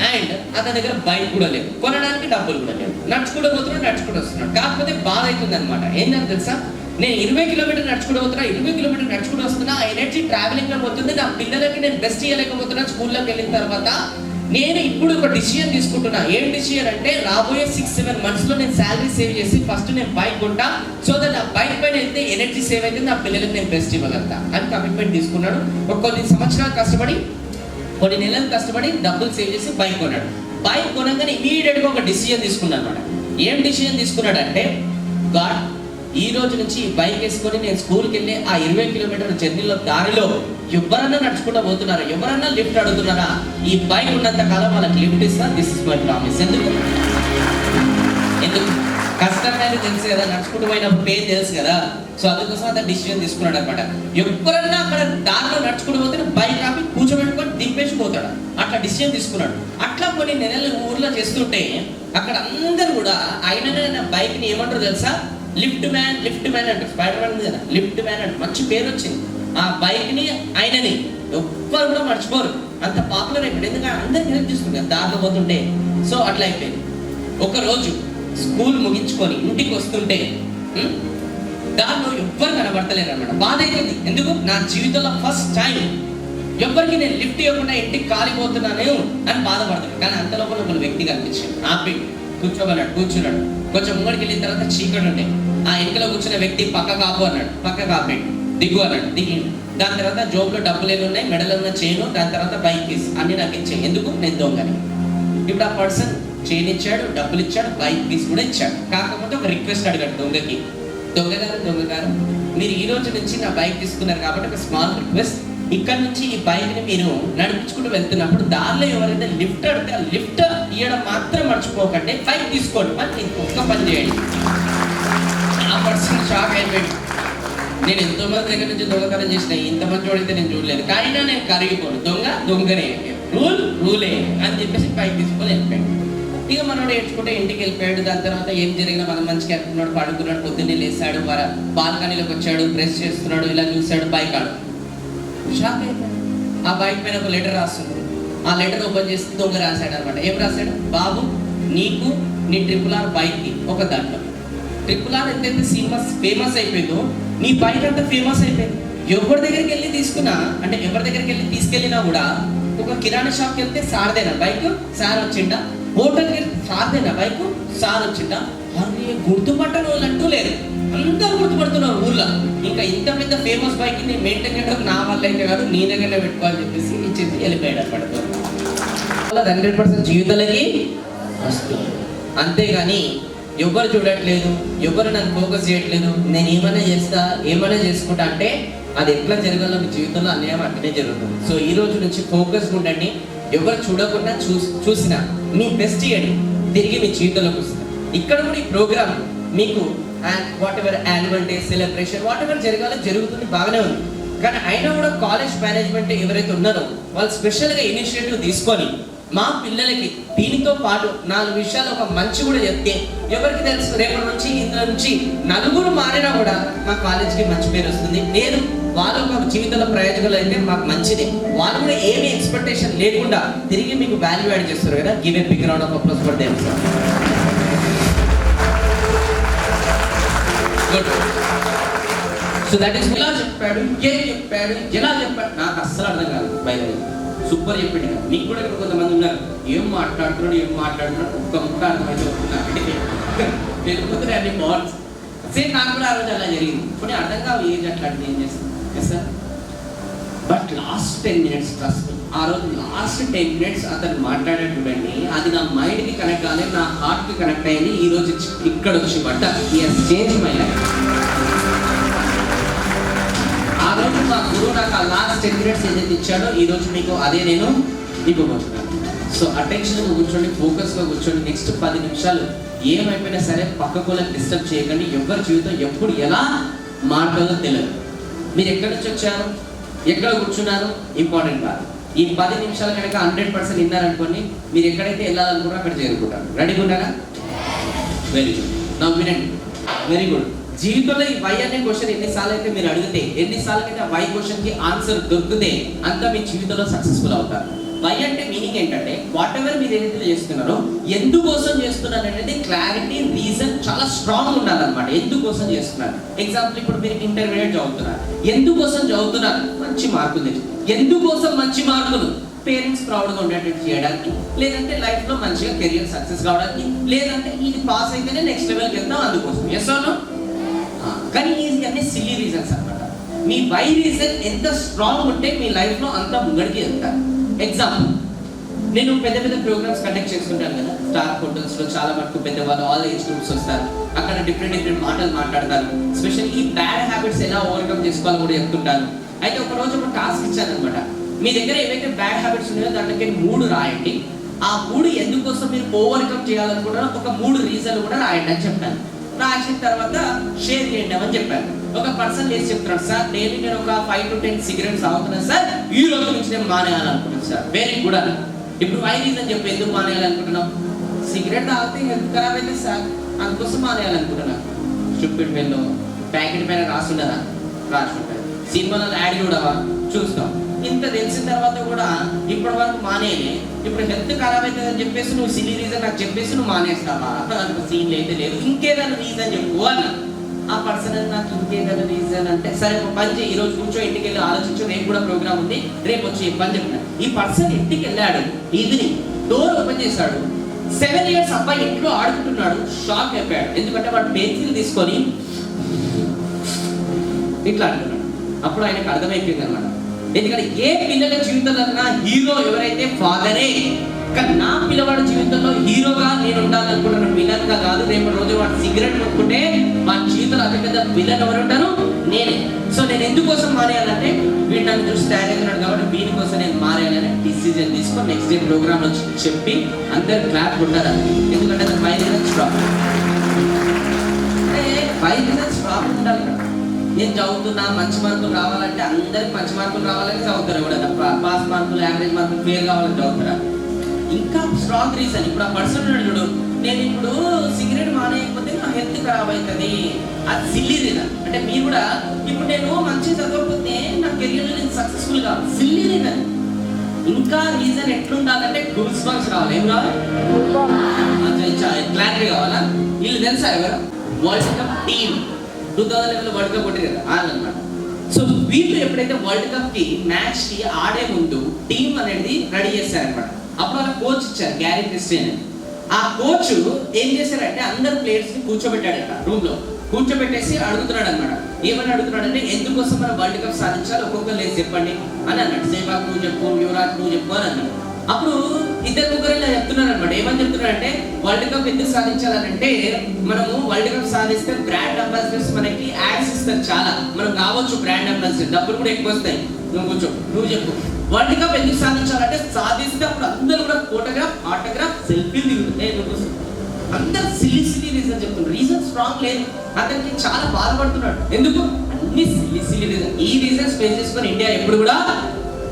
అండ్ అతని దగ్గర బైక్ కూడా లేవు, కొనడానికి డబ్బులు కూడా లేవు. నడుచుకుంటూ పోతున్నాడు, నడుచుకుంటూ వస్తున్నాడు. కాకపోతే బాధ అవుతుంది అనమాట. ఏంటంటే తెలుసా, నేను 20 కిలోమీటర్ నడుచుకుంటూ పోతున్నా, 20 కిలోమీటర్ నడుచుకుంటూ వస్తున్నా, ఆ ఎనర్జీ ట్రావెలింగ్ లో పోతుంది. నా పిల్లలకి నేను బెస్ట్ ఇవ్వలేకపోతున్నా. స్కూల్లోకి వెళ్ళిన తర్వాత నేను ఇప్పుడు ఒక డిసిజన్ తీసుకుంటున్నా. ఏం డిసిజన్ అంటే రాబోయే 6-7 months లో నేను శాలరీ సేవ్ చేసి ఫస్ట్ నేను బైక్ కొంటా. సో దట్ ఆ బైక్ పైన వెళ్తే ఎనర్జీ సేవ్ అయితే నా పిల్లలకి నేను బెస్ట్ ఇవ్వగలుగుతా అని కమిట్మెంట్ తీసుకున్నాడు. ఒక కొన్ని సంవత్సరాలు కష్టపడి, కొన్ని నెలలు కష్టపడి డబ్బులు సేవ్ చేసి బైక్ కొన్నాడు. బైక్ కొనగానే ఇమీడియట్ గా ఒక డిసిజన్ తీసుకున్నాడు అనమాట. ఏం డిసిజన్ తీసుకున్నాడు అంటే, గాడ్ ఈ రోజు నుంచి ఈ బైక్ వేసుకొని నేను స్కూల్కి వెళ్ళి ఆ 20 కిలోమీటర్ల జర్నీలో దారిలో ఎవరన్నా నడుచుకుంటూ పోతున్నారా, ఎవరన్నా లిఫ్ట్ అడుగుతున్నారా, ఈ బైక్ ఉన్నంత కాలం వాళ్ళకి లిఫ్ట్ ఇస్తా. This is my promise. ఎందుకు కష్టమైన తెలుసు కదా, నడుచుకుంటూ పోయినప్పుడు పెయిన్ తెలుసు కదా. సో అందుకోసం అతను డిసిజన్ తీసుకున్నాడు అనమాట. ఎవరన్నా అక్కడ దారిలో నడుచుకుంటూ పోతే బైక్ ఆపి కూర్చోబెట్టుకొని దింపేసి పోతాడు. అట్లా డిసిజన్ తీసుకున్నాడు. అట్లా కొన్ని నెలలు ఊర్లో చేస్తుంటే అక్కడ అందరూ కూడా ఆయన బైక్ ని ఏమంటారు తెలుసా, లిఫ్ట్ మ్యాన్ అంటారు. స్పైడర్ మ్యాన్ ఉంది కదా, లిఫ్ట్ మ్యాన్ అంటే మంచి పేరు వచ్చింది. ఆ బైక్ ని ఆయనని ఎవ్వరు కూడా మర్చిపోరు, అంత పాపులర్ అయిపోయింది. ఎందుకంటే అందరికి హెల్ప్ చేస్తుంది కదా దారిలో పోతుంటే. సో అట్లా అయిపోయింది. ఒక రోజు స్కూల్ ముగించుకొని ఇంటికి వస్తుంటే దారిలో ఎవ్వరు కనబడతలేరు అనమాట. బాధ అవుతుంది. ఎందుకు, నా జీవితంలో ఫస్ట్ టైం ఎవ్వరికి నేను లిఫ్ట్ ఇవ్వకుండా ఇంటికి కాలిపోతున్నాను అని బాధపడుతున్నాను. కానీ అంత లోపల ఒక వ్యక్తి కనిపించాడు. ఆపి కూర్చున్నాడు. కొంచెం ముంగడికి వెళ్ళిన తర్వాత చీకటి ఉండే. ఆ వెనకలో కూర్చున్న వ్యక్తి పక్క కాపు అన్నాడు. పక్క కాపేడు. దిగు అన్నాడు. దిగిండు. దాని తర్వాత జోబులో డబ్బులు ఏమి ఉన్నాయి, మెడలో ఉన్న చైను, దాని తర్వాత బైక్ కీస్ అన్ని నాకు ఇచ్చాయి. ఎందుకు, నేను దొంగని. ఇప్పుడు ఆ పర్సన్ చైన్ ఇచ్చాడు, డబ్బులు ఇచ్చాడు, బైక్ కీస్ కూడా ఇచ్చాడు. కాకపోతే ఒక రిక్వెస్ట్ అడిగాడు దొంగకి, దొంగ గారు మీరు ఈ రోజు నుంచి నా బైక్ తీసుకున్నారు కాబట్టి ఒక స్మాల్ రిక్వెస్ట్, ఇక్కడ నుంచి ఈ బైక్ ని మీరు నడిపించుకుంటూ వెళ్తున్నప్పుడు దారిలో ఎవరైతే లిఫ్ట్ అడితే ఆ లిఫ్ట్ ఇవ్వడం మాత్రం మర్చిపోకండి, బైక్ తీసుకోండి, మరి ఇంకొక పని చేయండి. ఆ పర్సన్ షాక్ అయిపోయాడు. నేను ఎంతో మంది దగ్గర నుంచి దొంగతనం చేసిన, ఇంతమంది చూడైతే నేను చూడలేదు, కానీ నేను కరిగిపోను, దొంగనే, రూలే అని చెప్పేసి బైక్ తీసుకొని వెళ్ళిపోయాడు. ఇక మనోడు ఏడ్చుకుంటే ఇంటికి వెళ్ళిపోయాడు. దాని తర్వాత ఏం జరిగినా మనం మంచిగా అనుకున్నాడు, పడుకున్నాడు, పొద్దున్నే లేసాడు, బాల్కనీలోకి వచ్చాడు, బ్రష్ చేస్తున్నాడు, ఇలా చూశాడు, బైక్ ఆడు షాక్ అయిపోయాడు. ఆ బైక్ పైన ఒక లెటర్ రాస్తుంది. ఆ లెటర్ ఓపెన్ చేసి దొంగ రాశాడు అనమాట. ఏం రాశాడు, బాబు నీకు నీ RRR బైక్కి ఒక దండం. RRR ఎంతైతే ఫేమస్ అయిపోయిందో నీ బైక్ అంతా ఫేమస్ అయిపోయింది. ఎవరి దగ్గరికి వెళ్ళి తీసుకున్నా, అంటే ఎవరి దగ్గరికి వెళ్ళి తీసుకెళ్ళినా కూడా, ఒక కిరాణా షాప్కి వెళ్తే సార్దేనా బైక్, సార్ వచ్చిండా, హోటల్కి వెళ్తే సార్దేనా బైక్, సార్ వచ్చిండా, అరే గుర్తుపట్టని వాళ్ళు అంటూ లేదు, అందరూ గుర్తుపడుతున్నారు ఊర్లో. ఇంకా ఇంత పెద్ద ఫేమస్ బైక్ ని మెయింటైన్ చేయడం నా వల్ల అయితే కాదు, నీ దగ్గరనే పెట్టుకోవాలని చెప్పేసి ఇచ్చేసి వెళ్ళిపోయాడు అనమాట. 100% జీవితాలకి వస్తుంది. అంతేగాని ఎవరు చూడట్లేదు, ఎవరు నన్ను ఫోకస్ చేయట్లేదు, నేను ఏమైనా చేసుకుంటా అంటే అది ఎట్లా జరగాలో మీ జీవితంలో అన్యాయం అట్లనే జరుగుతుంది. సో ఈ రోజు నుంచి ఫోకస్ ఉండండి. ఎవరు చూడకుండా చూసినా మీ బెస్ట్ ఇవ్వండి, తిరిగి మీ జీవితంలోకి వస్తుంది. ఇక్కడ కూడా ఈ ప్రోగ్రామ్ మీకు whatever annual day celebration whatever జరగాలో జరుగుతుంది, బాగానే ఉంది. కానీ అయినా కూడా కాలేజ్ మేనేజ్మెంట్ ఎవరైతే ఉన్నారో వాళ్ళు స్పెషల్గా ఇనిషియేటివ్ తీసుకొని మా పిల్లలకి దీనితో పాటు 4 విషయాలు ఒక మంచి కూడా చెప్తే, ఎవరికి తెలుసు రేపటి నుంచి ఇందులో నుంచి నలుగురు మారినా కూడా మా కాలేజ్కి మంచి పేరు వస్తుంది. నేను వాళ్ళు ఒక జీవితంలో ప్రయోజనాలు అయితే మాకు మంచిది. వాళ్ళు కూడా ఏమి ఎక్స్పెక్టేషన్ లేకుండా తిరిగి మీకు వాల్యూ యాడ్ చేస్తారు కదా. Give a big round of applause for them. So that is ఎలా చెప్పాడు, ఎలా చెప్పాడు నాకు అస్సలు అర్థం కాదు. బై ద వే సూపర్ చెప్పాడు. మీకు కూడా ఇక్కడ కొంతమంది ఉన్నారు, ఏం మాట్లాడుతున్నాడు ఒక్క ముక్క అర్థమైతే వెళ్ళిపోతున్నాయి అన్ని బాల్స్. సేమ్ నాకు కూడా ఆ రోజు అలా జరిగింది. ఇప్పుడు అర్థం కావు ఏజ్ అట్లాంటి ఏం చేస్తాను sir. But last 10 minutes trust, ఆ రోజు లాస్ట్ 10 minutes అతను మాట్లాడే చూడండి, అది నా మైండ్కి కనెక్ట్ కాలేదు, నా హార్ట్కి కనెక్ట్ అయ్యింది. ఈ రోజు ఇక్కడ వచ్చి బట్ట చేంజ్ మై లైఫ్. ఆ రోజు మా గురువు నాకు ఆ లాస్ట్ 10 minutes ఏదైతే ఇచ్చాడో ఈ రోజు మీకు అదే నేను ఇవ్వబోతున్నాను. సో అటెన్షన్గా కూర్చోండి, ఫోకస్గా కూర్చోండి. నెక్స్ట్ 10 నిమిషాలు ఏమైపోయినా సరే పక్కకోళ్ళకి డిస్టర్బ్ చేయకండి. ఎవరి జీవితం ఎప్పుడు ఎలా మారుతుందో తెలియదు. మీరు ఎక్కడి నుంచి వచ్చారు, ఎక్కడ కూర్చున్నారు ఇంపార్టెంట్ కాదు. ఈ 10 నిమిషాలు కనుక 100% విన్నారనుకోండి, మీరు ఎక్కడైతే వెళ్ళాలనుకున్నారో అక్కడ చేరుకుంటారు. రెడీగా ఉన్నారా? Very good. నా వినండి, వెరీ గుడ్. జీవితంలో ఈ వై అనే క్వశ్చన్ ఎన్నిసార్లు అయితే మీరు అడిగితే, ఎన్నిసార్లు అయితే వై క్వశ్చన్కి ఆన్సర్ దొరికితే అంతా మీ జీవితంలో సక్సెస్ఫుల్ అవుతారు. వై అంటే మీనింగ్ ఏంటంటే వాట్ ఎవర్ మీరు ఏదైతే చేస్తున్నారో ఎందుకోసం చేస్తున్నారు అనేది క్లారిటీ, రీజన్ చాలా స్ట్రాంగ్ ఉండాలన్నమాట. ఎందుకోసం చేస్తున్నారు. ఎగ్జాంపుల్ ఇప్పుడు మీరు ఇంటర్మీడియట్ చదువుతున్నారు, ఎందుకోసం చదువుతున్నారు? మంచి మార్కులు తెచ్చు. ఎందుకోసం మంచి మార్కులు? పేరెంట్స్ ప్రౌడ్గా ఉండేటట్టు చేయడానికి, లేదంటే లైఫ్లో మంచిగా కెరియర్ సక్సెస్ కావడానికి, లేదంటే ఇది పాస్ అయితేనే నెక్స్ట్ లెవెల్కి వెళ్తాం అందుకోసం. Yes or no? కానీ అన్ని సిల్లీ రీజన్స్ అన్నమాట. మీ వై రీజన్ ఎంత స్ట్రాంగ్ ఉంటే మీ లైఫ్లో అంత ముంగడికి వెళ్తారు. ఎగ్జాంపుల్, నేను పెద్ద పెద్ద ప్రోగ్రామ్స్ కండక్ట్ చేసుకుంటాను కదా, స్టార్ హోటల్స్లో చాలా మటుకు పెద్దవాళ్ళు ఆల్ ఏజ్ గ్రూప్స్ వస్తారు. అక్కడ డిఫరెంట్ మాటలు మాట్లాడతారు. స్పెషల్ ఈ బ్యాడ్ హ్యాబిట్స్ ఎలా ఓవర్కమ్ చేసుకోవాలో కూడా చెప్తుంటాను. అయితే ఒక రోజు ఒక టాస్క్ ఇచ్చాను అనమాట. మీ దగ్గర ఏవైతే బ్యాడ్ హ్యాబిట్స్ ఉన్నాయో దాంట్లోకి 3 రాయండి. ఆ 3 ఎందుకోసం మీరు ఓవర్కమ్ చేయాలనుకుంటున్నా ఒక 3 రీజన్లు కూడా రాయండి అని చెప్పాను. రాసిన తర్వాత షేర్ చేయండి అని చెప్పాను. ఒక పర్సన్ లేచి చెప్తున్నాడు, సార్ డైలీ నేను ఒక 5 to 10 సిగరెట్స్ తాగుతున్నాను సార్, ఈ రోజు నుంచి నేను మానేయాలనుకుంటున్నాను సార్. వెరీ గుడ్ అన్న. ఇప్పుడు 5 రీజన్ చెప్పి ఎందుకు మానేయాలనుకుంటున్నావు? సిగరెట్ తాగితే హెల్త్ ఖరాబ్ అయితే సార్, అందుకోసం మానేయాలనుకుంటున్నా. స్టూపిడ్ ఫెల్లో ప్యాకెట్ పైన రాసుండదా? రాసి ఉంటుంది. సినిమాలో యాడ్ చూడవా? చూస్తాం. ఇంత తెలిసిన తర్వాత కూడా ఇప్పటి వరకు మానేయలే. ఇప్పుడు హెల్త్ ఖరాబ్ అవుతుంది అని చెప్పేసి నువ్వు సిల్లీ రీజన్ నాకు చెప్పేసి నువ్వు మానేస్తావా? దానికి సీన్లు అయితే లేదు, ఇంకేదైనా రీజన్ చెప్పు అన్న. ఆ పర్సన్ నాకు ఇంకేదైనా రీజన్ అంటే, సరే ఒక పని చేయి, ఈ రోజు కూర్చో, ఇంటికి వెళ్ళి ఆలోచించు, రేపు కూడా ప్రోగ్రామ్ ఉంది, రేపు వచ్చి పని చెప్పిన. ఈ పర్సన్ ఇంటికి వెళ్ళాడు, ఈవినింగ్ డోర్ ఓపెన్ చేశాడు. 7 years అబ్బాయి ఇంట్లో ఆడుకుంటున్నాడు. షాక్ అయిపోయాడు, ఎందుకంటే వాడు పెన్సిల్ తీసుకొని ఇట్లా అంటున్నాడు. అప్పుడు ఆయనకు అర్థమైపోయింది అనమాట. ఎందుకంటే ఏ పిల్లల జీవితంలో హీరో ఎవరైతే ఫాదరే, కానీ నా పిల్లవాడి జీవితంలో హీరోగా నేను ఉండాలనుకుంటున్నాను, విలన్ గా కాదు. రేపు రోజు వాడు సిగరెట్ కొట్టుకుంటే వాడి జీవితంలో అతిపెద్ద విలన్ ఎవరు ఉంటారు? నేనే. సో నేను ఎందుకోసం మానేయాలంటే వీడు నన్ను చూసి తయారవుతున్నాడు కాబట్టి వీడి కోసం నేను మారేయాలని డిసిజన్ తీసుకొని నెక్స్ట్ డే ప్రోగ్రామ్ లో చెప్పి అందరు క్లాప్ కొట్టారు. ఎందుకంటే అది 5 రీజన్స్ స్టాప్. అంటే 5 రీజన్స్ స్టాప్ ఉండాలి. నేను చదువుతున్నా, మంచి మార్కులు రావాలంటే అందరికి మంచి మార్కులు రావాలని చదువుతారు. ఎవడన్నా పాస్ మార్కులు, యావరేజ్ మార్కులు, ఫెయిల్ కావాలని చదువుతారా? ఇంకా స్ట్రాంగ్ రీజన్. ఇప్పుడు ఆ పర్సన్ ఉన్నాడు చూడు, నేను ఇప్పుడు సిగరెట్ మానేయకపోతే నా హెల్త్ ఖరాబ్ అవుతుంది, అది సిల్లీ రీజన్. అంటే మీరు కూడా ఇప్పుడు నేను మంచి చదవకపోతే నా కెరియర్లో నేను సక్సెస్ఫుల్ కావాలి, సిల్లీ రీజన్. ఇంకా రీజన్ ఎట్లుండాలంటే గూస్ బంప్స్ రావాలి. ఏం కావాలి? క్లారిటీ కావాలా? వీళ్ళు తెలుసా ఎవరు? World cup team 2011 world cup కొట్టారు కదా వాళ్ళన్నమాట. సో వీళ్ళు ఎప్పుడైతే వరల్డ్ కప్ కి మ్యాచ్ కి ఆడే ముందు టీం అనేది రెడీ చేశారనమాట. అప్పుడు వాళ్ళ కోచ్ ఇచ్చారు, గ్యారీ క్రిస్టియన్. ఆ కోచ్ ఏం చేశారంటే అందరు ప్లేయర్స్ ని కూర్చోబెట్టాడట రూమ్ లో. కూర్చోబెట్టేసి అడుగుతున్నాడు అనమాట. ఏమని అడుగుతున్నాడు అంటే, ఎందుకోసం మనం వరల్డ్ కప్ సాధించాలి ఒక్కొక్కరు లేచి చెప్పండి అని అన్నాడు. సేవాగ్ నువ్వు చెప్పు, యువరాజ్ నువ్వు చెప్పు అని అన్నాడు. అప్పుడు ఇద్దరు ముగ్గురు ఇలా చెప్తున్నారు అనమాట. ఏమని చెప్తున్నారంటే, వరల్డ్ కప్ ఎందుకు సాధించాలంటే మనము వరల్డ్ కప్ సాధిస్తే బ్రాండ్ అంబాసిడర్స్ మనకి యాడ్స్ ఇస్తారు చాలా, మనం కావచ్చు బ్రాండ్ అంబాసిడర్, డబ్బులు కూడా ఎక్కువ వస్తాయి. నువ్వు కూర్చో, నువ్వు చెప్పు. వరల్డ్ కప్ ఎందుకు సాధించాలంటే సాధిస్తే అప్పుడు అందరూ కూడా ఫోటోగ్రాఫ్, ఆటోగ్రాఫ్, సెల్ఫీలు దిగుతాయి. అందరు సిల్లీ సిల్లీ రీజన్ చెప్తున్నారు. రీజన్ స్ట్రాంగ్ లేదు, అతనికి చాలా బాధపడుతున్నాడు. ఎందుకు? అన్ని సిల్లీ సిల్లీ రీజన్. ఈ రీజన్స్ ఫేస్ చేసుకొని ఇండియా ఎప్పుడు కూడా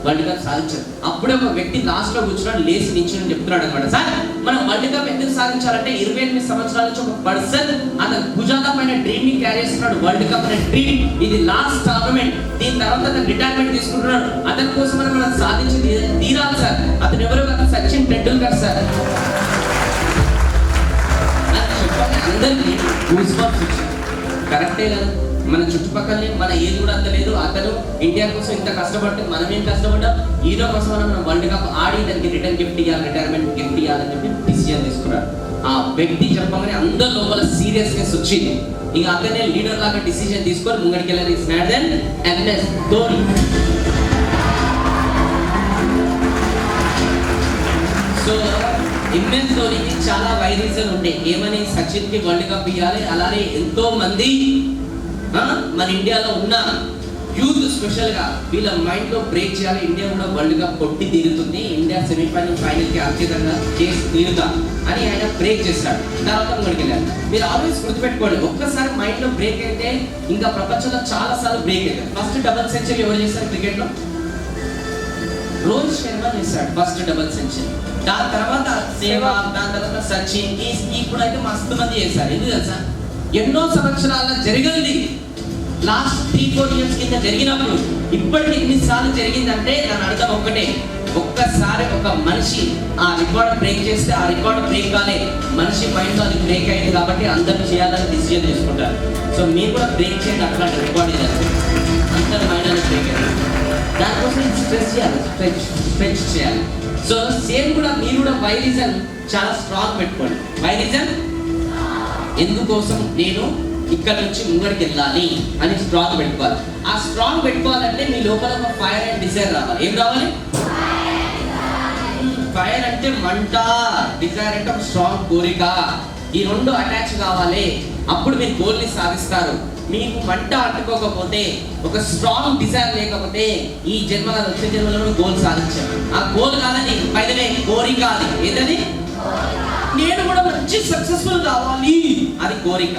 వరల్డ్ కప్ సాధించారు. అప్పుడే ఒక వ్యక్తి లాస్ట్ లో కూర్చున్నాడు, లేచి నిల్చుని చెప్తున్నాడు అనమాట, సార్ మనం వరల్డ్ కప్ ఎందుకు సాధించాలంటే 28 సంవత్సరాల నుంచి ఒక పర్సన్ అతను భుజాల పైన డ్రీమ్ ని క్యారీ చేస్తున్నాడు. వరల్డ్ కప్ అనే డ్రీమ్, ఇది లాస్ట్ టోర్నమెంట్, దీని తర్వాత అతను రిటైర్మెంట్ తీసుకుంటున్నాడు. అతని కోసం మనం సాధించి తీరాలి సార్. అతను ఎవరు? అతను సచిన్ టెండూల్కర్ సార్. అందరికీ గూస్ బంప్స్ వచ్చాయి. కరెక్టే కదా? మన చుట్టుపక్కలనే మన ఏది కూడా అంత లేదు. అతను ఇండియా కోసం ఇంత కష్టపడితే మనం ఏం కష్టపడ్డాం? హీరో కోసం మనం వరల్డ్ కప్ ఆడి దానికి రిటర్న్ గిఫ్ట్ ఇవ్వాలి, రిటైర్మెంట్ గిఫ్ట్ ఇవ్వాలని చెప్పి డిసిజన్ తీసుకున్నాడు. ఆ వ్యక్తి చెప్పగానే అందరి లోపల సీరియస్నెస్ వచ్చింది. ఇక అతనే లీడర్ లాగా డిసిజన్ తీసుకొని ముంగడికి వెళ్ళాలి. MS ధోని. సో MS ధోనికి చాలా వైరీజన్ ఉండే. ఏమని? సచిన్ కి వరల్డ్ కప్ ఇవ్వాలి, అలానే ఎంతో మంది మన ఇండియాలో ఉన్న యూత్ స్పెషల్ గా వీళ్ళ మైండ్ లో బ్రేక్ చేయాలి. ఇండియా కూడా వరల్డ్ కప్ కొట్టి తీరుతుంది, ఇండియా సెమీఫైనల్ ఫైనల్ కి అత్యధికంగా చేసి తీరుతా అని ఆయన బ్రేక్ చేశాడు. తర్వాత ముందుకు వెళ్ళారు. మీరు ఆల్వేస్ గుర్తుపెట్టుకోండి, ఒక్కసారి మైండ్ లో బ్రేక్ అయితే ఇంకా ప్రపంచంలో చాలా సార్లు బ్రేక్ అవుతారు. ఫస్ట్ డబుల్ సెంచరీ ఎవరు చేశారు క్రికెట్ లో? రోహిత్ శర్మ చేశాడు ఫస్ట్ డబుల్ సెంచరీ. దాని తర్వాత సేవాగ్, దాని తర్వాత సచిన్, ఇప్పుడైతే మస్తు మంది చేశారు. ఎందుకు తెలుసా? ఎన్నో సంవత్సరాల జరిగింది, లాస్ట్ 3-4 years కింద జరిగినప్పుడు ఇప్పటికి ఎన్నిసార్లు జరిగిందంటే దాని అర్థం ఒక్కటే, ఒక్కసారి ఒక మనిషి ఆ రికార్డ్ బ్రేక్ చేస్తే ఆ రికార్డ్ బ్రేక్ కాలే, మనిషి మైండ్ లో అది బ్రేక్ అయింది కాబట్టి అందరూ చేయాలని డిసిజన్ తీసుకుంటారు. సో మీరు కూడా బ్రేక్ చేయండి, అట్లాంటి రికార్డ్ చేయాలి, అందరి మైండ్ అనేది బ్రేక్ అయింది. దానికోసం స్ట్రెచ్ చేయాలి, స్ట్రెచ్ చేయాలి. సో సేమ్ కూడా మీరు కూడా వై రీజన్ చాలా స్ట్రాంగ్ పెట్టుకోండి. వై రీజన్ ఎందుకోసం నేను ఇక్కడ నుంచి ముంగడికి వెళ్ళాలి అని స్ట్రాంగ్ పెట్టుకోవాలి. ఆ స్ట్రాంగ్ పెట్టుకోవాలంటే మీ లోపల ఒక ఫైర్ అండ్ డిజైర్ రావాలి. ఏం రావాలి? ఫైర్ అంటే మంట, డిజైర్ అంటే ఒక స్ట్రాంగ్ కోరిక. ఈ రెండు అటాచ్ కావాలి, అప్పుడు మీరు గోల్ ని సాధిస్తారు. మీకు మంట అంటుకోకపోతే, ఒక స్ట్రాంగ్ డిజైర్ లేకపోతే ఈ జన్మలో వచ్చే జన్మలో గోల్ సాధించాను. ఆ గోల్ కాదని పైదనే కోరిక, అది ఏదని నేను కూడా మంచి సక్సెస్ఫుల్ కావాలి, అది కోరిక.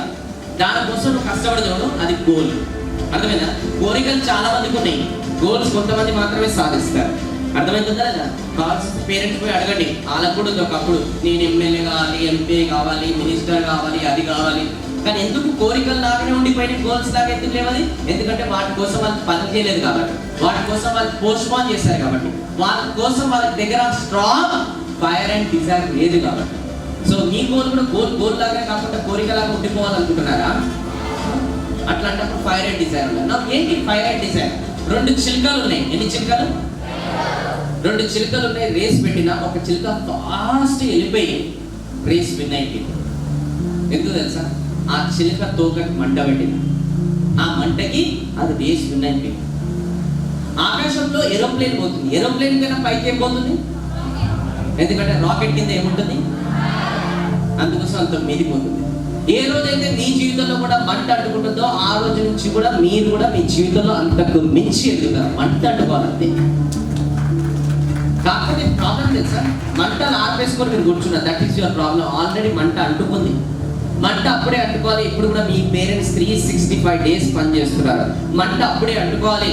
దానికోసం నువ్వు కష్టపడదు, అది గోల్. అర్థమైందా? కోరికలు చాలా మందికి ఉన్నాయి, గోల్స్ కొంతమంది మాత్రమే సాధిస్తారు. అర్థమవుతుందా లేదా? పేరెంట్స్ పోయి అడగండి, వాళ్ళకు కూడా ఒకప్పుడు నేను ఎమ్మెల్యే కావాలి, ఎంపీ కావాలి, మినిస్టర్ కావాలి, అది కావాలి. కానీ ఎందుకు కోరికలు లాగానే ఉండిపోయిన గోల్స్ లాగా ఎందుకు లేవది? ఎందుకంటే వాటి కోసం వాళ్ళు పని చేయలేదు కాబట్టి, వాటి కోసం వాళ్ళు పోస్ట్ పోన్ చేశారు కాబట్టి, వాళ్ళ కోసం వాళ్ళ దగ్గర స్ట్రాంగ్ ఫైర్ అండ్ డిజైర్ లేదు కాబట్టి. సో మీ గోల్ కూడా గోల్ లాగా కాకుండా కోరికలాగా ఉండిపోవాలనుకుంటున్నారా? అట్లాంటప్పుడు ఫైర్ అండ్ డిజైర్ ఉన్నాయి. నాకు ఏంటి ఫైర్ అండ్ డిజైర్? 2 చిలుకలు ఉన్నాయి. ఎన్ని చిలుకలు? 2 చిలుకలు ఉన్నాయి. రేస్ పెట్టిన ఒక చిలుక ఫాస్ట్ వెళ్ళిపోయి రేస్ విన్ అయిపోయింది. ఎందుకు తెలుసా? ఆ చిలుక తోకకి మంట పెట్టింది, ఆ మంటకి అది రేస్ విన్ అయిపోయింది. ఆకాశంలో ఏరోప్లేన్ పోతుంది, ఏరోప్లేన్ కన్నా పైకి ఏం పోతుంది? ఎందుకంటే రాకెట్ కింద ఏముంటుంది, అందుకోసం అంత మీదిపోతుంది. ఏ రోజైతే మీ జీవితంలో కూడా మంట అంటుకుంటుందో ఆ రోజు నుంచి కూడా మీరు కూడా మీ జీవితంలో అంతకు మించి ఎదుగుతారు. మంట అంటుకోవాలంతే. కాకపోతే ప్రాబ్లం తెలుసా? మంటలు ఆర్పేసుకొని మీరు కూర్చున్నారు, that is your problem. Already మంట అంటుకుంది. మంట అప్పుడే అంటుకోవాలి. ఇప్పుడు కూడా మీ పేరెంట్స్ 365 డేస్ పని చేస్తున్నారు. మంట అప్పుడే అంటుకోవాలి.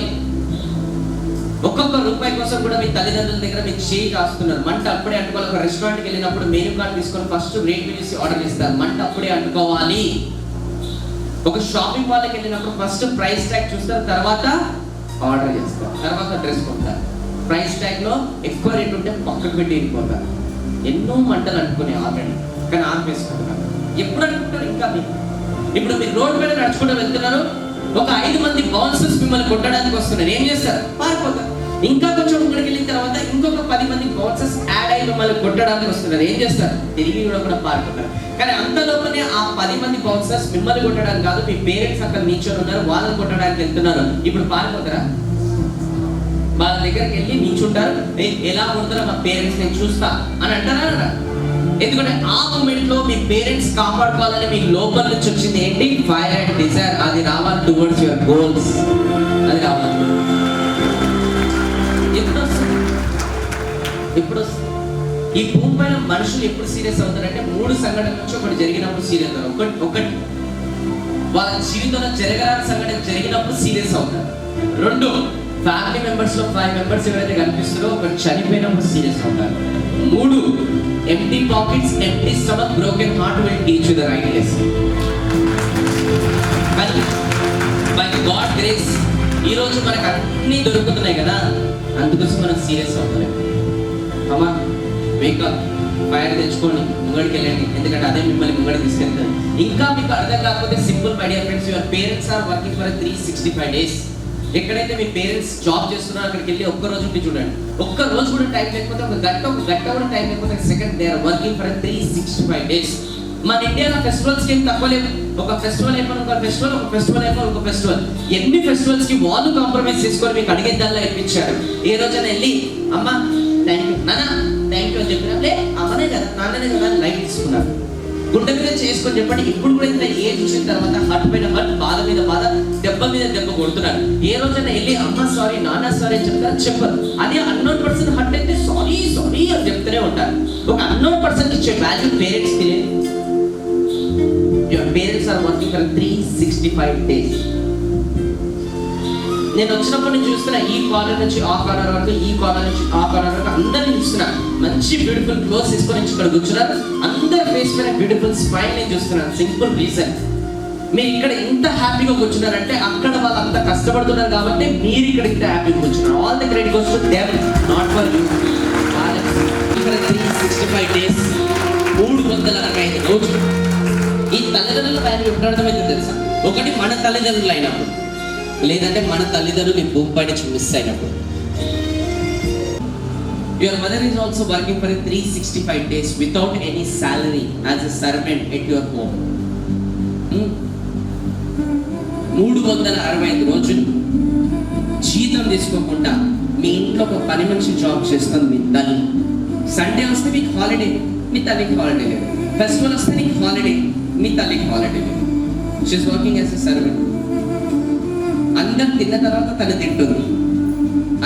ఒక్కొక్క రూపాయి కోసం కూడా మీ తల్లిదండ్రుల దగ్గర మీరు చేయి రాస్తున్నారు. మంట అప్పుడే అంటుకోవాలి. ఒక రెస్టారెంట్కి వెళ్ళినప్పుడు మెనూ కార్డ్ తీసుకొని ఫస్ట్ రేట్ చూసి ఆర్డర్ ఇస్తారు. మంట అప్పుడే అంటుకోవాలి. ఒక షాపింగ్ మాల్కి వెళ్ళినప్పుడు ఫస్ట్ ప్రైస్ ట్యాగ్ చూస్తారు, తర్వాత ఆర్డర్ చేస్తారు, తర్వాత డ్రెస్ కొంటారు. ప్రైస్ ట్యాగ్ లో ఎక్కువ రేట్ ఉంటే పక్కకు పెట్టి వెళ్ళిపోతారు. ఎన్నో మంటలు అంటుకునే ఆల్రెడీ, కానీ ఆర్పేసుకుంటున్నారు. ఎప్పుడు అనుకుంటారు ఇంకా మీకు? ఇప్పుడు మీరు రోడ్డు మీద నడుచుకుంటూ వెళ్తున్నారు, ఒక 5 మంది బౌన్సర్స్ మిమ్మల్ని కొట్టడానికి వస్తున్నారు. ఏం చేస్తారు? పారిపోతారు. ఇంకా కొంచెం ముందుకు వెళ్ళిన తర్వాత ఇంకొక 10 మంది బౌన్సర్స్ యాడ్ అయ్యి మిమ్మల్ని కొట్టడానికి వస్తున్నారు. ఏం చేస్తారు? తిరిగి కూడా పారిపోతారు. కానీ అంతలోపనే ఆ 10 మంది బౌన్సర్స్ మిమ్మల్ని కొట్టడానికి కాదు, మీ పేరెంట్స్ అక్కడ నిల్చొని ఉన్నారు, వాళ్ళని కొట్టడానికి వెళ్తున్నారు. ఇప్పుడు పారిపోతారా? వాళ్ళ దగ్గరికి వెళ్ళి నిల్చుంటారు, ఎలా కొడతారో మా పేరెంట్స్ నేను చూస్తా అని అంటారా? ఎందుకంటే ఆ మూమెంట్ లో మీ పేరెంట్స్ కాపాడుకోవాలని మీ లోపల నుంచి వచ్చింది ఏంటి? Fire and Dzire. అది రావాలి టువర్డ్స్ యువర్ గోల్స్. అది రావాలి. ఎప్పుడు ఈ భూమి పైన మనుషులు ఎప్పుడు సీరియస్ అవుతారంటే 3 సంఘటనల నుంచి ఒకటి జరిగినప్పుడు సీరియస్ అవుతారు. ఒకటి వాళ్ళ జీవితంలో జరగరాని సంఘటన జరిగినప్పుడు సీరియస్ అవుతారు. 2 ఫ్యామిలీ మెంబర్స్ లో 5 మెంబర్స్ ఎవరైతే కనిపిస్తారో ఒకటి చనిపోయినప్పుడు సీరియస్ అవుతారు. 3 empty pockets, empty stomach, broken heart will teach you the right lesson. By God grace ఈ రోజు మనకు అన్ని దొరుకుతున్నాయి కదా, అందుకోసం మనం సీరియస్ అవుతాం. అమ్మా వేకప్, ఫైర్ తెచ్చుకోండి, ముంగడికి వెళ్ళండి, ఎందుకంటే అదే మిమ్మల్ని ముంగడికి తీసుకెళ్తారు. ఇంకా మీకు అర్థం కాకపోతే simple my dear friends, your parents are working for 365 days. ఎక్కడైతే మీ పేరెంట్స్ జాబ్ చేస్తున్నారో అక్కడికి వెళ్ళి ఒక్క రోజు ఉండి చూడండి. ఒక్క రోజు కూడా టైం లేకపోతే, ఒక గంట కూడా టైం లేకపోతే second they are working for 365 days. మన ఇండియాలో ఫెస్టివల్స్ కి ఏం తక్కువ లేదు. ఒక ఫెస్టివల్ అయిపోయిన ఒక ఫెస్టివల్, ఒక ఫెస్టివల్ అయిపోయిన ఒక ఫెస్టివల్. ఎన్ని ఫెస్టివల్స్ కి వాళ్ళు కాంప్రమైజ్ చేసుకొని మీకు అడిగేదాల్లో ఇప్పించారు. ఏ రోజైనా వెళ్ళి అమ్మ థ్యాంక్ యూ, నాన్న థ్యాంక్ యూ అని చెప్పినట్లే అమ్మనే కదా నాన్ననే కదా లైట్ తీసుకున్నారు. గుండె మీద చేసుకొని చెప్పండి. ఇప్పుడు కూడా ఇంత ఏజ్ వచ్చిన తర్వాత హట్ పైన హట్, బాధ మీద బాధ, దెబ్బ మీద దెబ్బ కొడుతున్నారు. ఏ రోజైనా వెళ్ళి అమ్మ సారీ, నాన్న సారీ అని చెప్తారు? చెప్పరు. అదే అన్నోన్ పర్సన్ హట్ అయితే సారీ సారీ అని చెప్తూనే ఉంటారు. ఒక అన్నోన్ పర్సన్ ఇచ్చే వాల్యూ పేరెంట్స్ కి లేదు. Your parents are working for 365 days. నేను వచ్చినప్పటి నుంచి చూస్తున్నా, ఈ కార్నర్ నుంచి ఆ కార్నర్ వరకు, ఈ కార్నర్ నుంచి ఆ కార్నర్ వరకు అందరినీ చూస్తున్నా. మంచి బ్యూటిఫుల్ క్లోత్స్ తీసుకొని ఇక్కడ కూర్చున్నారు. అందరి ఫేస్ పైన బ్యూటిఫుల్ స్మైల్ నేను చూస్తున్నాను. సింపుల్ రీజన్, మీరు ఇక్కడ ఇంత హ్యాపీగా కూర్చున్నారంటే అక్కడ వాళ్ళు అంత కష్టపడుతున్నారు కాబట్టి మీరు ఇక్కడ ఇంత హ్యాపీగా కూర్చున్నారు. All the credit goes to them, not for you. ఇక్కడ 365 డేస్, 365 రోజులు. ఈ తల్లిదండ్రుల పైన ఎప్పుడు అర్థమైంది తెలుసా? ఒకటి మన తల్లిదండ్రులు అయినప్పుడు, లేదంటే మన తల్లిదండ్రులు ఈ భూమి పై నుంచి మిస్ అయినప్పుడు. Your mother is also working for 365 days without any salary as a servant at your home. 365 రోజులు జీతం తీసుకోకుండా మీ ఇంట్లో ఒక పని మనిషి జాబ్ చేస్తుంది మీ తల్లి. సండే వస్తే మీకు హాలిడే, మీ తల్లికి హాలిడే లేదు. ఫెస్టివల్ వస్తే నీకు హాలిడే, మీ తల్లికి హాలిడే లేదు. She is working as a servant. అందరు తిన్న తర్వాత తను తింటుంది,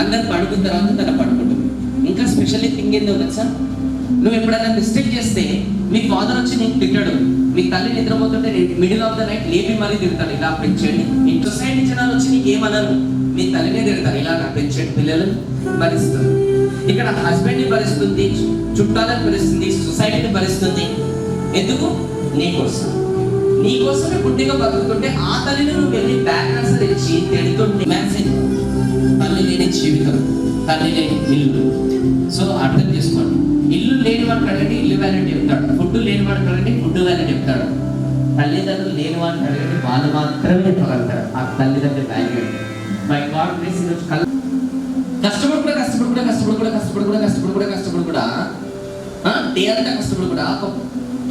అందరు పడుకున్న తర్వాత తను పడుకుంటుంది. ఇంకా స్పెషల్లీ థింగ్ ఏందో తెలుసా, నువ్వు ఎప్పుడైనా మిస్టేక్ చేస్తే మీ ఫాదర్ వచ్చి నీకు తిట్టాడు, మీ తల్లి నిద్రపోతుంటే మిడిల్ ఆఫ్ ద నైట్ లేపి మరీ తిడతాడు, ఇలా పెంచండి. ఈ సొసైటీ జనాలు వచ్చి నీకు ఏమన్నారు, మీ తల్లినే తిడతారు, ఇలా పెంచండి, పిల్లలు భరిస్తుంది. ఇక్కడ హస్బెండ్ని భరిస్తుంది, చుట్టాలను భరిస్తుంది, సొసైటీని భరిస్తుంది. ఎందుకు? నీకోసమే పుట్టిగా బతుకుతుంటే ఆ తల్లిని నువ్వు వెళ్ళి బ్యాక్ ఆన్సర్ ఇచ్చి తిడుతుంటే మెసేజ్. తల్లి లేని జీవితం, తల్లి లేని ఇల్లు. సో అర్థం చేసుకోండి, ఇల్లు లేని వాడికి అడగండి ఇల్లు వ్యాలిటీ చెప్తాడు, ఫుడ్ లేని వాడికి అడగండి ఫుడ్ వ్యాలిటీ చెప్తాడు. తల్లిదండ్రులు లేని వాడిని అడగండి వాళ్ళు మాత్రమే చెప్పగలుగుతారు ఆ తల్లిదండ్రుల వాల్యూ. మై గాడ్ ప్లీజ్ కష్టపడి కూడా డే అంతా కష్టపడి కూడా ఒక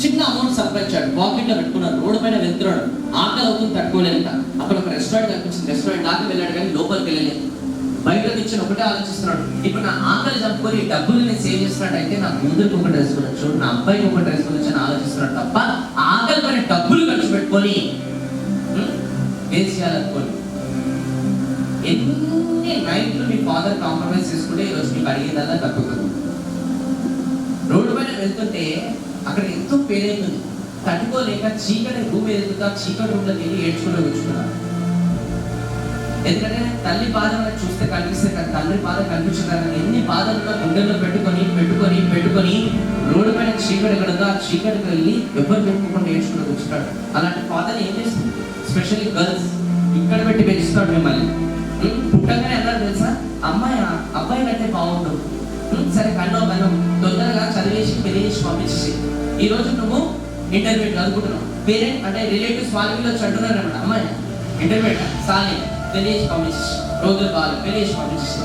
చిన్న అమౌంట్ సంపాదించాడు, పాకెట్ లో పెట్టుకున్నాడు, రోడ్డు పైన వెళ్తున్నాడు, ఆకలి అవుతుంది తట్టుకోలేక. అక్కడ ఒక రెస్టారెంట్ కనిపించింది, రెస్టారెంట్ దాకా వెళ్ళాడు కానీ లోపలికి వెళ్ళలేదు. బయట ఇచ్చిన ఒకటే ఆలోచిస్తున్నాడు, ఇప్పుడు నా ఆకలి చంపుకొని డబ్బులు నేను సేవ్ చేస్తున్నాడు అయితే నా ముందుకు ఒక డ్రెస్ కొనొచ్చు, నా అబ్బాయికి ఒక డ్రెస్ కొనొచ్చు అని ఆలోచిస్తున్నాడు తప్ప ఆకలి పైన డబ్బులు ఖర్చు పెట్టుకొని ఏం చేయాలనుకోండి. ఎన్ని నైట్లు మీ ఫాదర్ కాంప్రమైజ్ చేసుకుంటే ఈరోజు మీకు అడిగేదల్లా తప్పుతుంది. రోడ్డు పైన వెళ్తుంటే అక్కడ ఎంతో పేరైతుంది, తట్టుకోలేక చీకటి రూమ్ ఎదుగుతా చీకటి రూమ్లోకి వెళ్ళి ఏడ్చుకుంటూ కూర్చున్నారు. ఎందుకంటే తల్లి బాధ చూస్తే కనిపిస్తే కానీ తండ్రి బాధ కనిపించదు. ఎన్ని బాధలున్నా గుండెల్లో పెట్టుకొని రోడ్డు పైన చీకటి కడగా ఆ చీకటికి వెళ్ళి ఎవరు పెట్టుకోకుండా ఏడ్చుకుంటూ కూర్చున్నాడు. అలాంటి ఫాదర్ ఏం చేస్తుంది, స్పెషల్లీ గర్ల్స్ ఇక్కడ పెట్టి పెంచుతాడు మిమ్మల్ని. పుట్టగానే అన్నారు తెలుసా, అబ్బాయి కంటే బాగుంటుంది, సరే కన్నో తొందరగా చదివేసి పెళ్లి చేసి పంపించేసి. ఈ రోజు నువ్వు ఇంటర్మీడియట్ చదువుకుంటున్నావు, పేరెంట్ అంటే రిలేటివ్స్ వాళ్ళకి వచ్చి అంటున్నారు అన్నమాట, అమ్మాయి ఇంటర్మీడియట్ సాలి పెళ్లి చేసి పంపించేసి, రోజులు బాగా పెళ్లి చేసి పంపించేసి.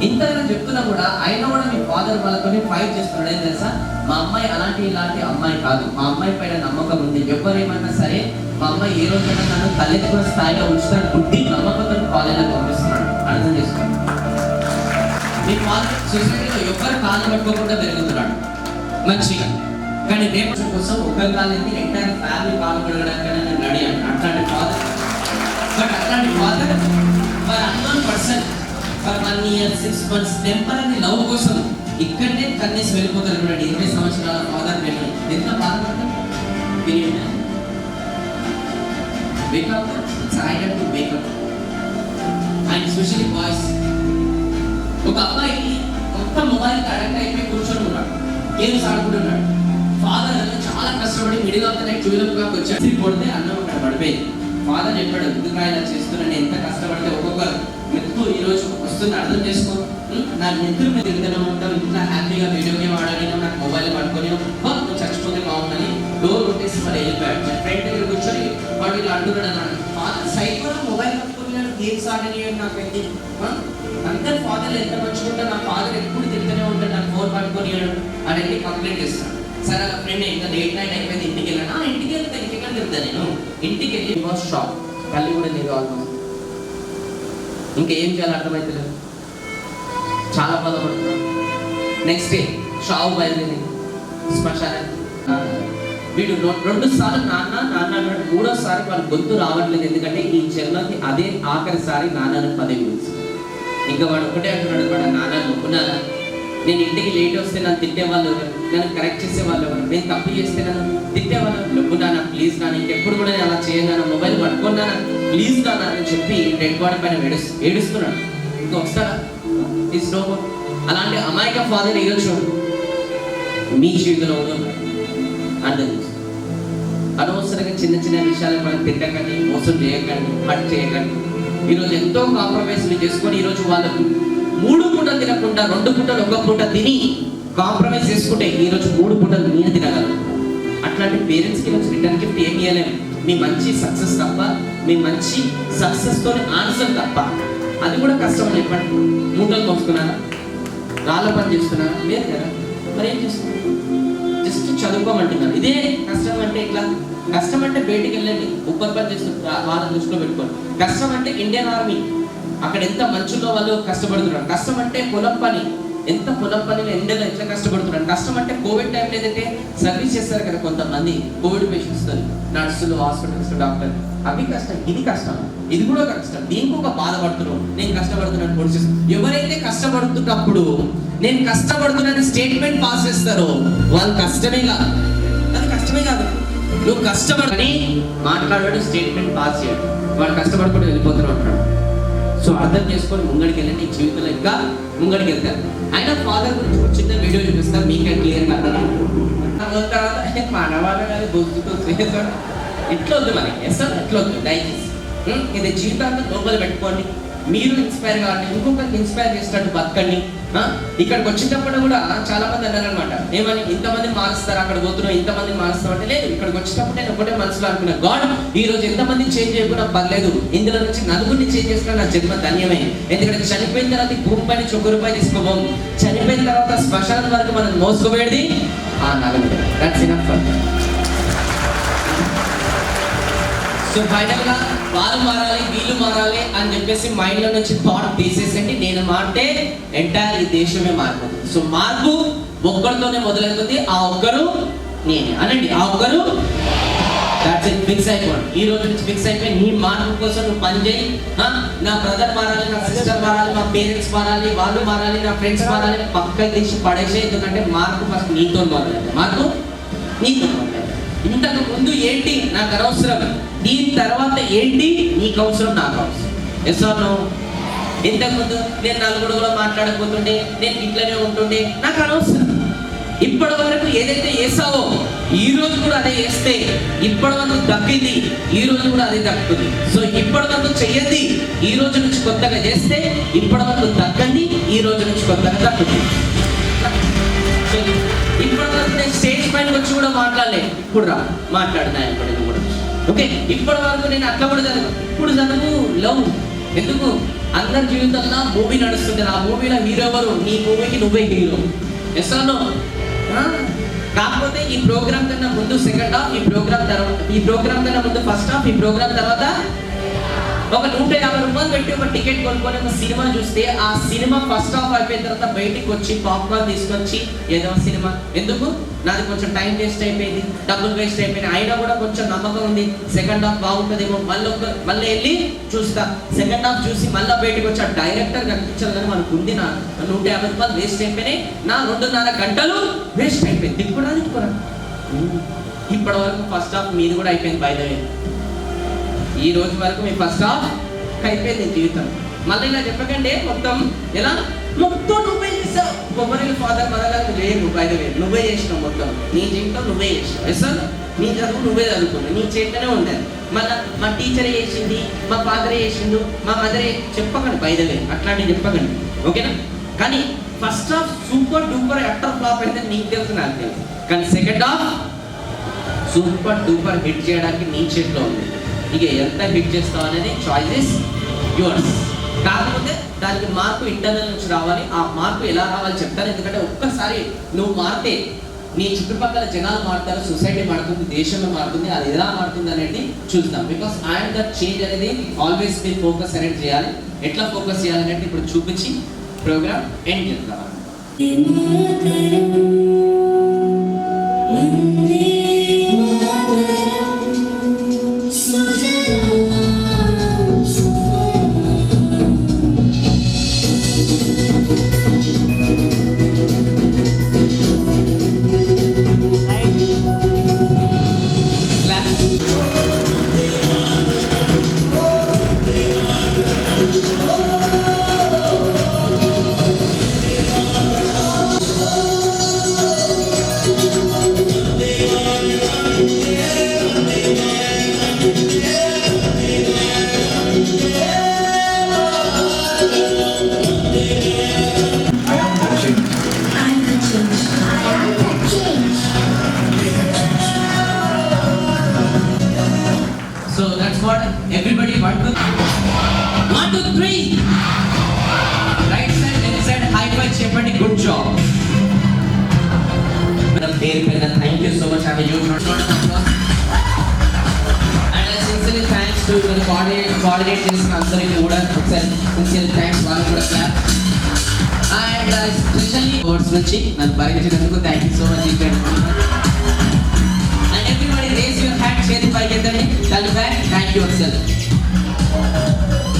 ఇంతగా చెప్తున్నా కూడా అయినా కూడా మీ ఫాదర్ వాళ్ళతో ఫైట్ చేస్తున్నాడు. ఏం తెలుసా, మా అమ్మాయి ఇలాంటి అమ్మాయి కాదు, మా అమ్మాయి పైన నమ్మకం ఉంది, ఎవరేమన్నా సరే మా అమ్మాయి ఏ రోజైనా నన్ను తలెత్తుకున్న స్థాయిలో ఉంచుతాడు, బుద్ధి నమ్మకంతో కాలేజీలో పంపిస్తున్నాడు. అర్థం చేసుకోండి, మీ ఫాదర్ సొసైటీలో ఎవరు కాలు పట్టుకోకుండా పెరుగుతున్నాడు మంచిగా, కానీ రేపు కోసం ఒకరి కాలేజీ ఎంటైర్ ఫ్యామిలీ కాలు పెరగడానికైనా నేను రెడీ అంట. అట్లాంటి ఫాదర్, బట్ అట్లాంటి father for unknown person for 1 year 6 months temporary love కోసం ఇక్కడనే కన్నేసి వెళ్ళిపోతారు. 20 సంవత్సరాల ఫాదర్ నేను ఎంత బాధపడతాను. Wake up, it's time to wake up. And especially boys. ఒక అబ్బాయి మొత్తం మొబైల్ అడక్ట్ అయిపోయి కూర్చొని ఉన్నాడు, గేమ్స్ ఆడుకుంటున్నాడు. ఫాదర్ చాలా కష్టపడి middle of the night 12 o'clock వచ్చి కొడితే అన్నం అక్కడ పడిపోయింది. ఫాదర్ చెప్పాడు, ఎందుకు ఇలా చేస్తున్నాను, ఎంత కష్టపడితే ఒక్కొక్క మెతుకు ఈ రోజు వస్తుంది, అర్థం చేసుకో. నా నెత్తులు మీద తిరుగుతూనే ఉంటావు, ఇంట్లో హ్యాపీగా వీడియో గేమ్ ఆడాలి, నాకు మొబైల్ పట్టుకొని నువ్వు చచ్చిపోతే బాగుందని డోర్ కొట్టేసి మరి వెళ్ళిపోయాడు. ఫ్రెండ్ దగ్గర కూర్చొని వాడు ఇలా అంటున్నాడు అన్నాడు. ఫాదర్ సైడ్ కూడా మొబైల్ పట్టుకుని గేమ్స్ ఆడని నాకైతే అందరు ఫాదర్లు ఎంత మంచుకుంటా, నా ఫాదర్ ఎప్పుడు తిరుగుతూనే ఉంటాడు, నాకు ఫోన్ పట్టుకొని అని కంప్లైంట్ చేస్తాను. సరే ఆ ఫ్రెండ్ ఇంకా లేట్ నైట్ అయిపోయింది, ఇంటికి వెళ్ళాను. ఇంటికి వెళ్తే ఇంటికి తిరుగుతాను నేను. ఇంటికి వెళ్ళి వాస్ షాక్, తల్లి కూడా లేదు ఆల్మోస్ట్. ఇంకా ఏం చేయాలో అర్థమవుతలేదు, చాలా బాధపడుతున్నాను. నెక్స్ట్ డే షావు బయలుదేరి శ్మశానానికి. వీడు 2 సార్లు నాన్న అన్నాడు, 3వసారి వాళ్ళ గొంతు రావట్లేదు, ఎందుకంటే ఈ జన్మకి అదే ఆఖరిసారి నాన్నని పదవి గురించి. ఇంకా వాడు ఒకటే అంటున్నాడు, వాడు నాన్న నొప్పున్నానా, నేను ఇంటికి లేట్ వస్తే నన్ను తిట్టేవాళ్ళు ఎవరు, నన్ను కరెక్ట్ చేసేవాళ్ళు ఎవరు, నేను తప్పు చేస్తే నన్ను తిట్టేవాళ్ళు నొప్పున్నానా, ప్లీజ్ నాన్న ఇంకెప్పుడు కూడా నేను అలా చేయను, మొబైల్ పట్టుకున్నానా ప్లీజ్ నాన్న అని చెప్పి డెడ్ బాడీ పైన ఏడుస్తున్నాడు. ఇంకా వస్తాడా ఇస్ నో మోర్. అలాంటి అమాయక ఫాదర్ ఈరోజు చూడు మీ జీవితంలో ఉన్నాడు. అర్థం చేసుకో, అనవసరంగా చిన్న చిన్న విషయాలు మనం తిట్టకండి, మోసం చేయకండి, హట్ చేయకండి. ఈరోజు ఎంతో కాంప్రమైజ్లు చేసుకొని ఈరోజు వాళ్ళకు 3 పూటలు తినకుండా 2 పూటలు 1 పూట తిని కాంప్రమైజ్ చేసుకుంటే ఈరోజు 3 పూటలు నేను తినగలను. అట్లాంటి పేరెంట్స్కి ఈరోజు రిటర్న్ గిఫ్ట్ ఏమి ఇవ్వలేము, మీ మంచి సక్సెస్ తప్ప, మీ మంచి సక్సెస్తోనే ఆన్సర్ తప్ప. అది కూడా కష్టం అని చెప్పండి. మూటలు మోసుకున్నారా, రాళ్ళ పని చేస్తున్నారా, లేదు కదా, మరి ఏం చేస్తున్నారు? జస్ట్ చదువుకోమంటున్నారు. ఇదే కష్టం అంటే ఇట్లా, కష్టం అంటే బయటికి వెళ్ళండి, ఉప్పర్ పని చేస్తున్నారు వాళ్ళ దృష్టిలో పెట్టుకోండి. కష్టం అంటే ఇండియన్ ఆర్మీ, అక్కడ ఎంత మంచులో వాళ్ళు కష్టపడుతున్నారు. కష్టం అంటే పొలం పని, ఎంత పొలం పనులు ఎండలో ఎట్లా కష్టపడుతున్నారు. కష్టం అంటే కోవిడ్ టైంలో ఏదైతే సర్వీస్ చేస్తారు కదా కొంతమంది కోవిడ్ పేషెంట్స్, నర్సులు, హాస్పిటల్స్, డాక్టర్, అవి కష్టం, ఇది కష్టం, ఇది కూడా కష్టం. దీనికి ఒక బాధపడుతున్నాను, నేను కష్టపడుతున్నాను పొడిచేసి. ఎవరైతే కష్టపడుతున్నప్పుడు నేను కష్టపడుతున్నాను స్టేట్మెంట్ పాస్ చేస్తారో వాళ్ళు కష్టమే కాదు, అది కష్టమే కాదు. నువ్వు కష్టపడని మాట్లాడాడు, స్టేట్మెంట్ పాస్ చేయడు, వాడు కష్టపడుకుంటూ వెళ్ళిపోతూనే ఉంటాడు. సో అర్థం చేసుకొని ముంగడికి వెళ్ళండి, జీవితంలో ఇంకా ముంగడికి వెళ్తారు. అయినా ఫాదర్ గురించి ఒక చిన్న వీడియో చూపిస్తాను, మీకే క్లియర్గా అర్థం. తర్వాత మనవాళ్ళు బొద్దుతో ఇట్లా వద్దు మనకి, ఎస్ఆర్ ఇట్లా వద్దు, దయచేసి ఇది జీవితాంతం లోపల పెట్టుకోండి. మీరు ఇన్స్పైర్ కావండి, ఇంకొకరికి ఇన్స్పైర్ చేసినట్టు బతకండి. ఇక్కడికి వచ్చేటప్పుడు కూడా చాలా మంది అన్నారనమాట, ఏమని ఇంతమందిని మారుస్తారు, అక్కడ పోతున్నాం ఇంతమందిని మారుస్తాం అంటే. లేదు, ఇక్కడికి వచ్చేటప్పుడు నేను ఒకటే మనసులో అనుకున్నా, గాడ్ ఈ రోజు ఎంతమంది చేంజ్ చేయకుండా పర్లేదు, ఇందులో నుంచి నలుగురిని చేంజ్ చేసుకున్నా నా జన్మ ధన్యమే. ఎందుకంటే చనిపోయిన తర్వాత భూమి పైన ₹1 తీసుకోబోం, చనిపోయిన తర్వాత శ్మశానం వరకు మనం మోసుకోబేది ఆ నలుగురు. That's enough for me. So final గా వాళ్ళు మారాలి, వీళ్ళు మారాలి అని చెప్పేసి మైండ్ లో నుంచి థాట్ తీసేసండి. నేను మారితే ఎంటైర్ ఈ దేశమే మారిపోతుంది. సో మార్పు ఒక్కరితోనే మొదలవుతుంది, ఆ ఒక్కరు నేనే అనండి, ఆ ఒక్కరు. దాట్స్ ఇట్, ఫిక్స్ అయిపోండి. ఈ రోజు నుంచి ఫిక్స్ అయిపోయి నీ మార్పు కోసం నువ్వు పని చేయి. నా బ్రదర్ మారాలి, నా సిస్టర్ మారాలి, మా పేరెంట్స్ మారాలి, వాళ్ళు మారాలి, నా ఫ్రెండ్స్ మారాలి, పక్క తీసి పడేసే. ఎందుకంటే మార్పు ఫస్ట్ నీతో మొదలైంది, మార్పు నీతో మొదలైంది. ఇంతకు ముందు ఏంటి నాకు అనవసరం, దీని తర్వాత ఏంటి నీకు అవసరం, నాకు అవసరం. Yes or no? ఇంతకుముందు నేను నలుగురు కూడా మాట్లాడకపోతుండే, నేను ఇట్లనే ఉంటుండే, నాకు అనవసరం. ఇప్పటి వరకు ఏదైతే చేసావో ఈ రోజు కూడా అదే చేస్తే ఇప్పటి వరకు దక్కింది, ఈ రోజు కూడా అదే దక్కుతుంది. సో ఇప్పటి వరకు చెయ్యండి, ఈ రోజు నుంచి కొత్తగా చేస్తే ఇప్పటి వరకు దక్కండి, ఈ రోజు నుంచి కొత్తగా దక్కుతుంది. ఇప్పటి వరకు నేను స్టేజ్ పైన వచ్చి కూడా మాట్లాడలే, ఇప్పుడు రా మాట్లాడినా ఎప్పటికీ కూడా. ఓకే, ఇప్పటి వరకు నేను అట్లా కూడా చదువు, ఇప్పుడు చదువు లవ్. ఎందుకు? అందరి జీవితంలో మూవీ నడుస్తుంది, ఆ మూవీలో హీరో ఎవరు? నీ మూవీకి నువ్వే హీరో. Yes or no? కాకపోతే ఈ ప్రోగ్రామ్ కన్నా ముందు సెకండ్ హాఫ్, ఈ ప్రోగ్రామ్ తర్వాత, ఈ ప్రోగ్రామ్ కన్నా ముందు ఫస్ట్ హాఫ్, ఈ ప్రోగ్రామ్ తర్వాత ఒక ₹150 పెట్టి ఒక టికెట్ కొనుక్కొని ఒక సినిమా చూస్తే ఆ సినిమా ఫస్ట్ హాఫ్ అయిపోయిన తర్వాత బయటికి వచ్చి పాప్కార్న్ తీసుకొచ్చి ఏదో సినిమా ఎందుకు, నాది కొంచెం టైం వేస్ట్ అయిపోయింది, డబ్బులు వేస్ట్ అయిపోయింది, అయినా కూడా కొంచెం నమ్మకం ఉంది సెకండ్ హాఫ్ బాగుంటుందేమో, మళ్ళీ వెళ్ళి చూస్తా. సెకండ్ హాఫ్ చూసి మళ్ళీ బయటకు వచ్చి ఆ డైరెక్టర్ కనిపించాలి, కానీ మనకు ఉంది నా ₹150 వేస్ట్ అయిపోయినాయి, నా 2.5 గంటలు వేస్ట్ అయిపోయింది. దిక్కుడా ఇప్పటి వరకు ఫస్ట్ హాఫ్ మీది కూడా అయిపోయింది. బై ద వే ఈ రోజు వరకు మీ ఫస్ట్ హాఫ్ అయిపోయింది జీవితం. మళ్ళీ ఇలా చెప్పకండి మొత్తం ఎలా మొత్తం నువ్వే చేసావు. కొబ్బరి ఫాదర్ మదర్ లేదు, బై ద వే నువ్వే చేసినావు, మొత్తం నీ జీవితం నువ్వే చేసినావు. ఎస్ సార్, నీ చదువు నువ్వే చదువుకున్నావు, నీ చేతనే ఉండదు. మళ్ళీ మా టీచరే చేసింది, మా ఫాదరే చేసిండు, మా మదరే చెప్పకండి, బై ద వే అట్లాంటివి చెప్పకండి, ఓకేనా? కానీ first half super duper utter flop అయితే నీకు తెలుసు, నాకు తెలుసు. కానీ second half super duper hit చేయడానికి నీ చేతిలో ఉంది. ఇక ఎంత హిట్ చేస్తావు అనేది చాయిసెస్ యువర్స్. కాకపోతే దానికి మార్పు ఇంటర్నల్ నుంచి రావాలి. ఆ మార్పు ఎలా రావాలి చెప్తాను. ఎందుకంటే ఒక్కసారి నువ్వు మారితే నీ చుట్టుపక్కల జనాలు మారుతారు, సొసైటీ మారుతుంది, దేశంలో మారుతుంది. అది ఎలా మారుతుంది అనేది చూస్తాం. బికాస్ ఐఎమ్ దట్ చేంజ్ అనేది ఆల్వేస్ మీ ఫోకస్ అనేది చేయాలి. ఎట్లా ఫోకస్ చేయాలనేది ఇప్పుడు చూపించి ప్రోగ్రామ్ ఎండ్ చేద్దాం. Everybody, 1 2 3. Right side, left side, high five చెప్పండి. Good job. Madam, thank you so much. Have a huge round of applause. And I sincerely thanks to the coordinate this answer in order. Sincerely thanks. One more clap. And and specially words నుంచి నన్ను పరిగెత్తినందుకు thank you so much. And everybody raise your hand, చేతి పైకి ఎత్తండి. Thank you sir.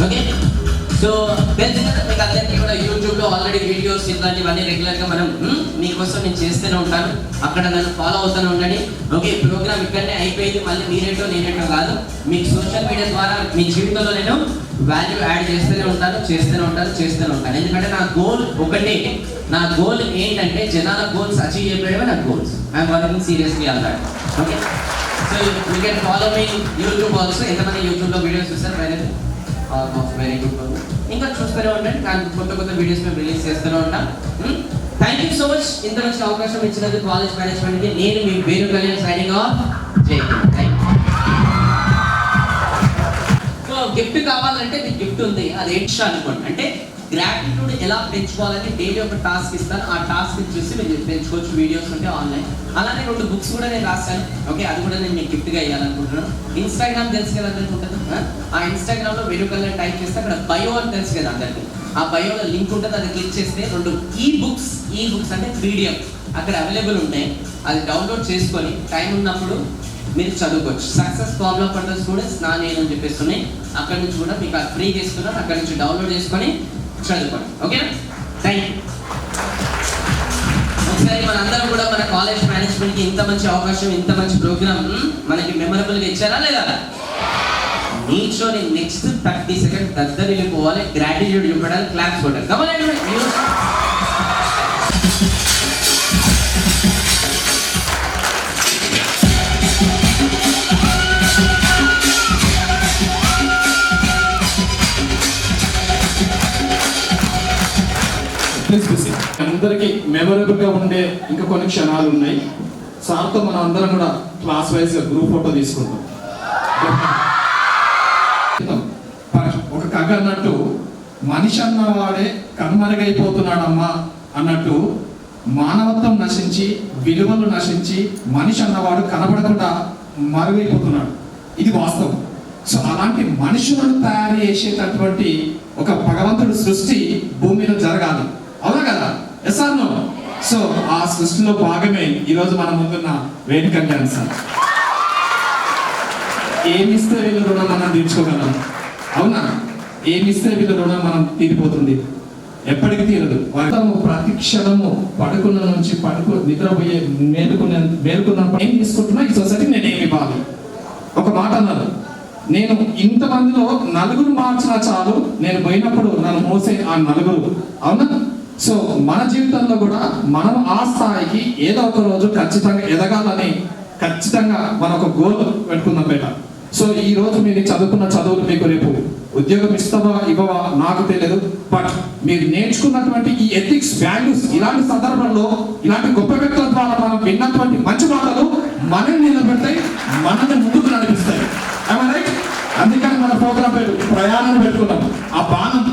Okay, so తెలుసు కదా మీకు అందరికీ కూడా యూట్యూబ్లో ఆల్రెడీ వీడియోస్ ఇట్లాంటివన్నీ రెగ్యులర్గా మనం మీకోసం నేను చేస్తూనే ఉంటాను. అక్కడ నన్ను ఫాలో అవుతూనే ఉండండి. ఓకే, ప్రోగ్రామ్ ఇక్కడనే అయిపోయింది. మళ్ళీ మీరేటో నేనేటో కాదు, మీకు సోషల్ మీడియా ద్వారా మీ జీవితంలో నేను వాల్యూ యాడ్ చేస్తూనే ఉంటాను. ఎందుకంటే నా గోల్ ఒకటే. నా గోల్ ఏంటంటే జనాల గోల్స్ అచీవ్ చేయడమే నా goals. I'm working seriously on that. Okay, so you can follow me YouTube also. ఎంతమంది యూట్యూబ్లో వీడియోస్ చూస్తారు? Very good. ఇంకా చూస్తూనే ఉండండి, కానీ కొత్త వీడియోస్ మేము రిలీజ్ చేస్తూనే ఉంటాం. థ్యాంక్ యూ సో మచ్ ఇంత మంచి అవకాశం ఇచ్చినందుకు కాలేజ్ మేనేజ్మెంట్కి. నేను మీ వేణు కళ్యాణ్ సైనింగ్ ఆఫ్. జై హింద్. సో గిఫ్ట్ కావాలంటే మీకు గిఫ్ట్ ఉంది, అది ఎక్స్ట్రా అనుకోండి. అంటే గ్రాటిట్యూడ్ ఎలా పెంచుకోవాలని డైలీ ఒక టాస్క్ ఇస్తాను. ఆ టాస్క్ చూసి మీరు పెంచుకోవచ్చు. వీడియోస్ ఉంటే ఆన్లైన్. అలానే 2 బుక్స్ కూడా నేను రాస్తాను. ఓకే, అది కూడా నేను మీకు గిఫ్ట్గా ఇవ్వాలనుకుంటున్నాను. ఇన్స్టాగ్రామ్ తెలుసు కదా అందరికీ ఉంటుంది. ఆ ఇన్స్టాగ్రామ్లో వేణు కళ్యాణ్ టైప్ చేస్తే అక్కడ బయో అని తెలుసు కదా అందరికీ. ఆ బయోలో లింక్ ఉంటుంది, అది క్లిక్ చేస్తే 2 ఈ బుక్స్ అంటే PDF అక్కడ అవైలబుల్ ఉంటాయి. అది డౌన్లోడ్ చేసుకొని టైం ఉన్నప్పుడు మీరు చదువుకోవచ్చు. Success formula for the students నా నేను అని చెప్పేస్తున్నాయి. అక్కడ నుంచి కూడా మీకు ఫ్రీ చేసుకున్నాను. అక్కడ నుంచి డౌన్లోడ్ చేసుకొని చదువుకోండి. ఓకేనా? Thank you. ఒకసారి మనందరం కూడా మన కాలేజ్ మేనేజ్మెంట్కి ఇంత మంచి అవకాశం, ఇంత మంచి ప్రోగ్రామ్ మనకి మెమరబుల్గా ఇచ్చారా లేదా? నీచోని నెక్స్ట్ 30 సెకండ్స్ దగ్గరిపోవాలి. గ్రాటిట్యూడ్ చూపడానికి క్లాప్స్ కొట్టాలి. కమాన్. అందరికి మెమరబుల్ గా ఉండే ఇంకా కొన్ని క్షణాలు ఉన్నాయి. సార్తో మనం అందరం కూడా క్లాస్ వైజ్ గా గ్రూప్ ఫోటో తీసుకుంటాం. ఒక కథ అన్నట్టు మనిషి అన్నవాడే కనుమరుగైపోతున్నాడమ్మా అన్నట్టు మానవత్వం నశించి విలువలు నశించి మనిషి అన్నవాడు కనబడకుండా మరుగైపోతున్నాడు. ఇది వాస్తవం. సో అలాంటి మనుషులను తయారు చేసేటటువంటి ఒక భగవంతుడి సృష్టి భూమిలో జరగాలి. అవునా కదా? Yes or no? సో ఆ సృష్టిలో భాగమే ఈరోజు మన ముందున్న వేణు కళ్యాణ్ సార్. ఏమిస్తే వీళ్ళ రుణం మనం తీర్చుకోగలం? అవునా? ఏమిస్తే వీళ్ళ రుణం మనం తీరిపోతుంది? ఎప్పటికీ తీరదు. ప్రతి క్షణము పడుకున్న నుంచి నిద్రపోయే మేలుకున్న ఏం తీసుకుంటున్నా ఈ సొసైటీకి నేను ఏమి ఇవ్వాలి? ఒక మాట అన్నారు, నేను ఇంతమందిలో 4 మార్చినా చాలు, నేను పోయినప్పుడు నన్ను మోసే ఆ 4. అవునా? సో మన జీవితంలో కూడా మనం ఆ స్థాయికి ఏదో ఒక రోజు ఖచ్చితంగా ఎదగాలని ఖచ్చితంగా మన ఒక గోల్ పెట్టుకుందాం బయట. సో ఈ రోజు మీరు చదువుకున్న చదువులు మీకు రేపు ఉద్యోగం ఇస్తావా ఇవ్వవా నాకు తెలియదు. బట్ మీరు నేర్చుకున్నటువంటి ఈ ఎథిక్స్ వాల్యూస్ ఇలాంటి సందర్భంలో ఇలాంటి గొప్ప వ్యక్తుల ద్వారా మనం విన్నటువంటి మంచి మాటలు మనల్ని నిలబెడతాయి, మనల్ని ముందుకు నడిపిస్తాయి. రైట్? అందుకని మన ప్రోగ్రాం పేరు ప్రయాణం పెట్టుకున్నాం. ఆ బాణం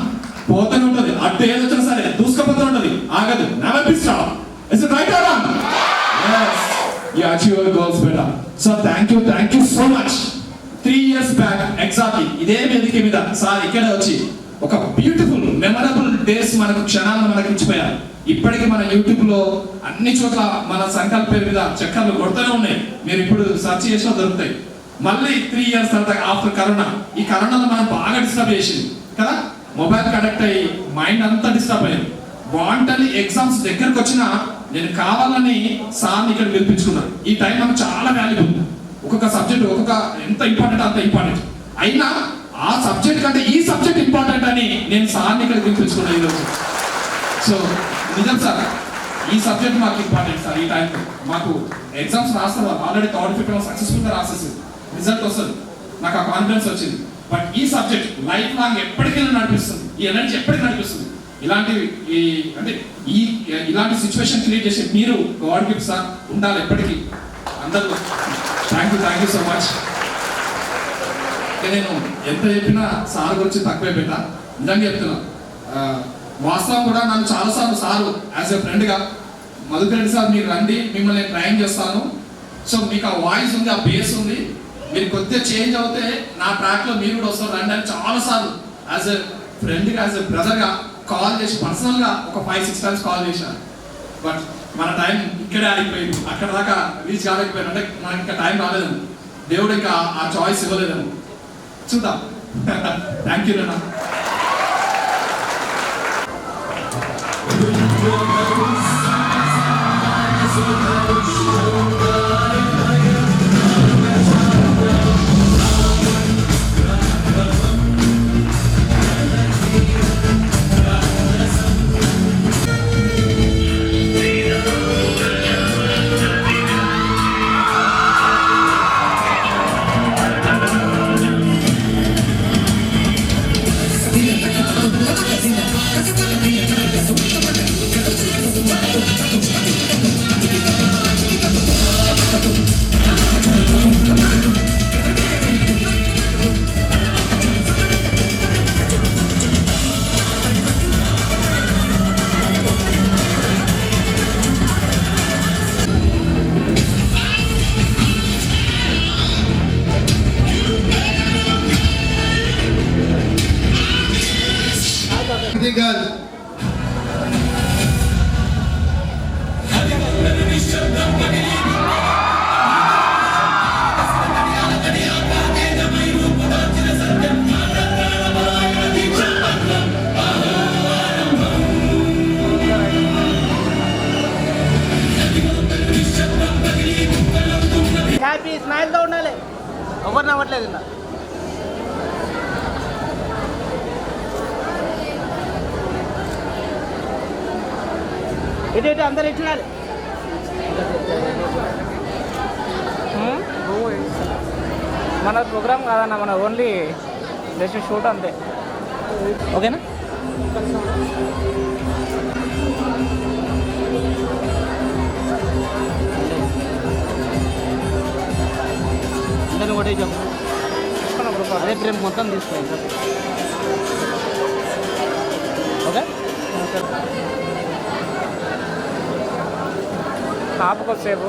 పోతూనే ఉంటది, అటు ఏదొచ్చినా సరే దూసుకపోతూ ఉంటది, ఆగదు. Never be stop. Is it right are wrong? yes, you achieve your goals better. So thank you so much. 3 years back exactly ఇదే వేదిక మీద సార్ ఇక్కడ వచ్చి ఒక బ్యూటిఫుల్ మెమరబుల్ డేస్ మనకు క్షణాలను మనకి ఇచ్చిపోయారు. ఇప్పటికీ మన యూట్యూబ్ లో అన్ని చోట్ల మన సంకల్ప పేరు మీద చక్కర్లు కొడుతూనే ఉన్నాయి. మీరు ఇప్పుడు సెర్చ్ చేసినా దొరుకుతాయి. మళ్ళీ 3 years తర్వాత ఆఫ్టర్ కరోనా, ఈ కరోనాలో మనం బాగా డిస్టర్బ్ చేసింది కదా. మొబైల్ కనెక్ట్ అయ్యి మైండ్ అంతా డిస్టర్బ్ అయ్యింది. వాంటలీ ఎగ్జామ్స్ దగ్గరకు వచ్చినా నేను కావాలని సార్ని ఇక్కడ పిలిపించుకున్నాను. ఈ టైం నాకు చాలా వాల్యుబుల్. ఒక్కొక్క సబ్జెక్ట్ ఎంత ఇంపార్టెంట్ అంత ఇంపార్టెంట్ అయినా ఆ సబ్జెక్ట్ కంటే ఈ సబ్జెక్ట్ ఇంపార్టెంట్ అని నేను సార్ని ఇక్కడ పిలిపించుకున్నాను ఈరోజు. సో నిజం సార్, ఈ సబ్జెక్ట్ మాకు ఇంపార్టెంట్ సార్. ఈ టైంలో మాకు ఎగ్జామ్స్ రాస్తారు, ఆల్రెడీ 3rd 5th సక్సెస్ఫుల్గా రాసేసి రిజల్ట్ వస్తుంది. నాకు ఆ కాన్ఫిడెన్స్ వచ్చింది. బట్ ఈ సబ్జెక్ట్ లైఫ్ లాంగ్ ఎప్పటికైనా నడిపిస్తుంది. ఈ ఎనర్జీ ఎప్పటికీ నడిపిస్తుంది. ఇలాంటి సిచ్యువేషన్ క్రియేట్ చేసే మీరు గాడ్ గిఫ్ట్ సార్ ఉండాలి ఎప్పటికీ. అందరూ థ్యాంక్ యూ సో మచ్. నేను ఎంత చెప్పినా సార్ గురించి తక్కువే పెట్టా. నిజంగా చెప్తున్నా. వాస్తవం కూడా నన్ను చాలాసార్లు సారు యాజ్ ఎ ఫ్రెండ్గా మధుకరెడ్డి సార్ మీరు రండి, మిమ్మల్ని నేను ట్రైన్ చేస్తాను. సో మీకు ఆ వాయిస్ ఉంది, ఆ బేస్ ఉంది, మీరు కొద్దిగా చేంజ్ అవుతే నా ట్రాక్లో మీరు కూడా వస్తారు రండి అని చాలాసార్లు యాజ్ ఎ ఫ్రెండ్గా యాజ్ ఎ బ్రదర్గా కాల్ చేసి పర్సనల్గా ఒక 5-6 టైమ్స్ కాల్ చేశాను. బట్ మన టైం ఇక్కడే అయిపోయింది, అక్కడ దాకా రీచ్ కాలేకపోయాను. అంటే మనకి ఇంకా టైం రాలేదేమో, దేవుడు ఇంకా ఆ చాయిస్ ఇవ్వలేదేమో, చూద్దాం. థ్యాంక్ యూ నాన్న. హ్యాపీ స్మైల్తో ఉండాలి, ఎవరు నవ్వట్లేదు ఇలా. ఇటు అందరు ఇటు చూడాలి. మన ప్రోగ్రామ్ కాదన్న, మన ఓన్లీ జస్ట్ షూట్ అంతే. ఓకేనా? అందరిని ఒకటే చెప్పు, అదే ఫ్రేమ్ మొత్తం తీసుకోండి. ఓకే, ఆపుకొచ్చేపు.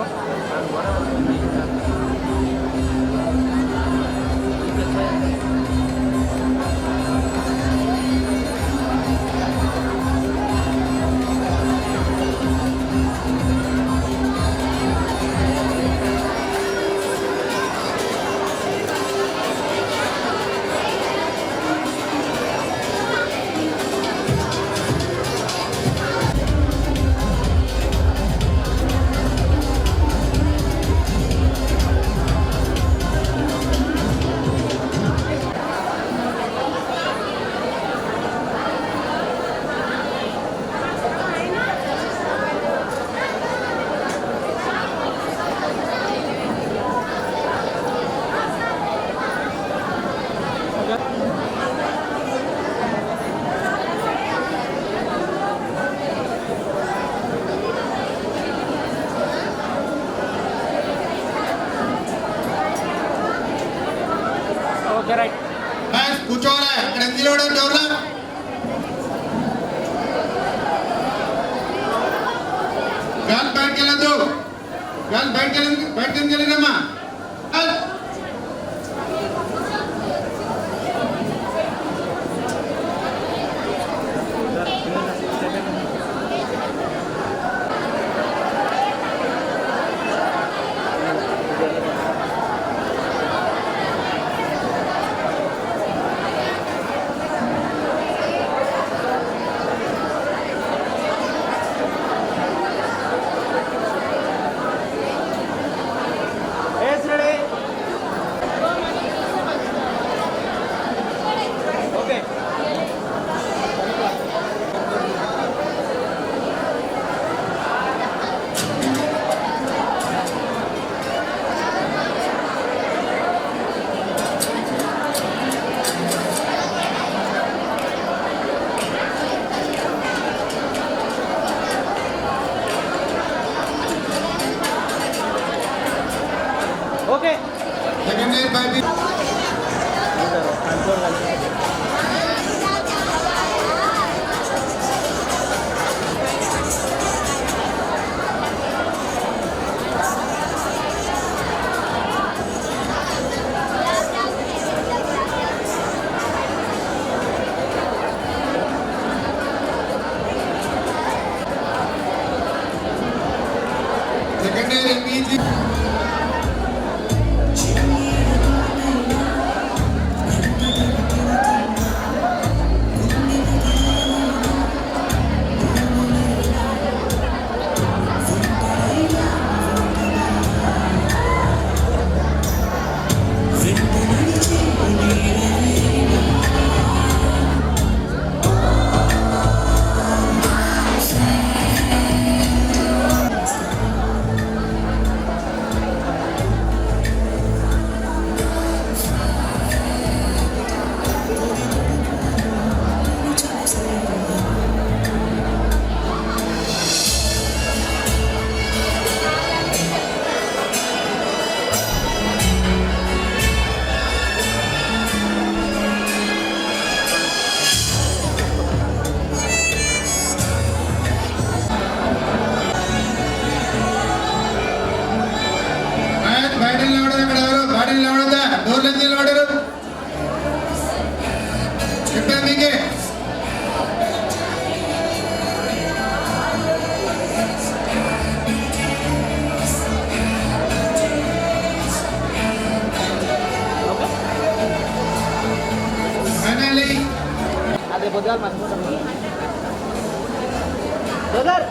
Okay right. కూర్చోవాలా? అక్కడ ఎంత నిలబడాలి డోర్లో? గర్ల్ బయటకు వెళ్ళదు, గర్ల్ బయటకు వెళ్ళదమ్మా. ఓకే, సెకండ్ ఇయర్ బైబిల్ పొద్దుగాల మర్చిపోతాం బ్రదర్.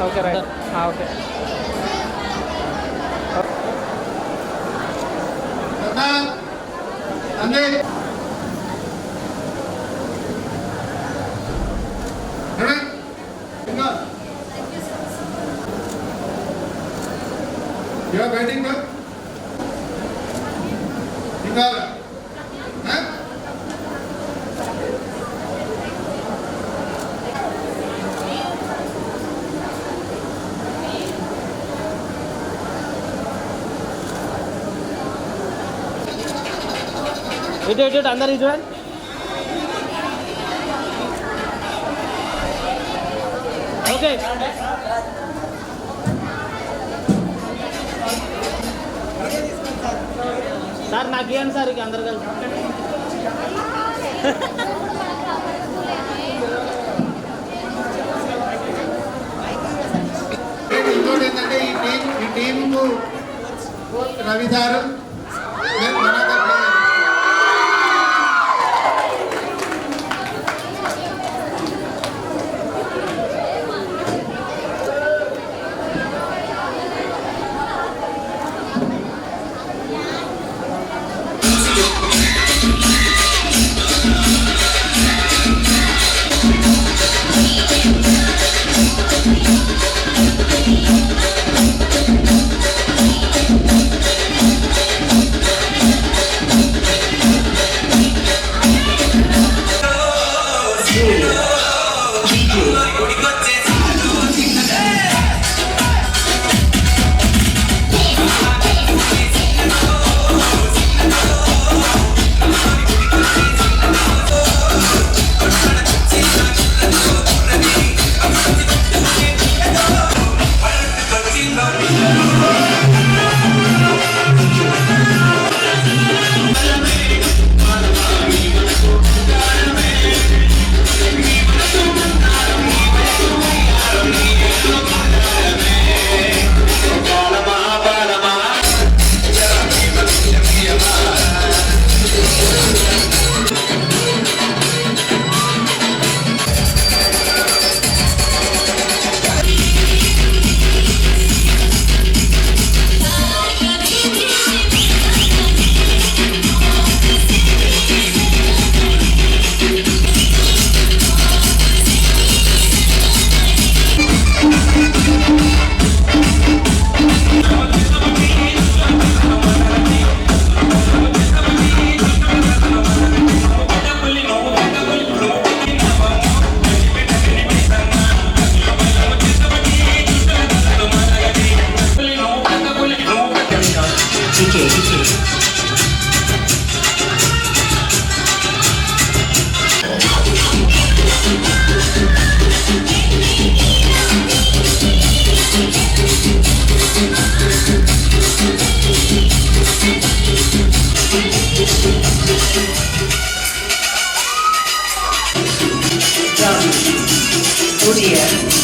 Okay right okay. అందే You are waiting for? Nikala. Huh? ఇటు అందరు ఇటు ఓకే. సార్ నాకు ఇవ్వండి సార్ ఇక అందరు కలిసి. ఇంకోటి ఏంటంటే ఈ టీంకు రవి సారు Oh dear.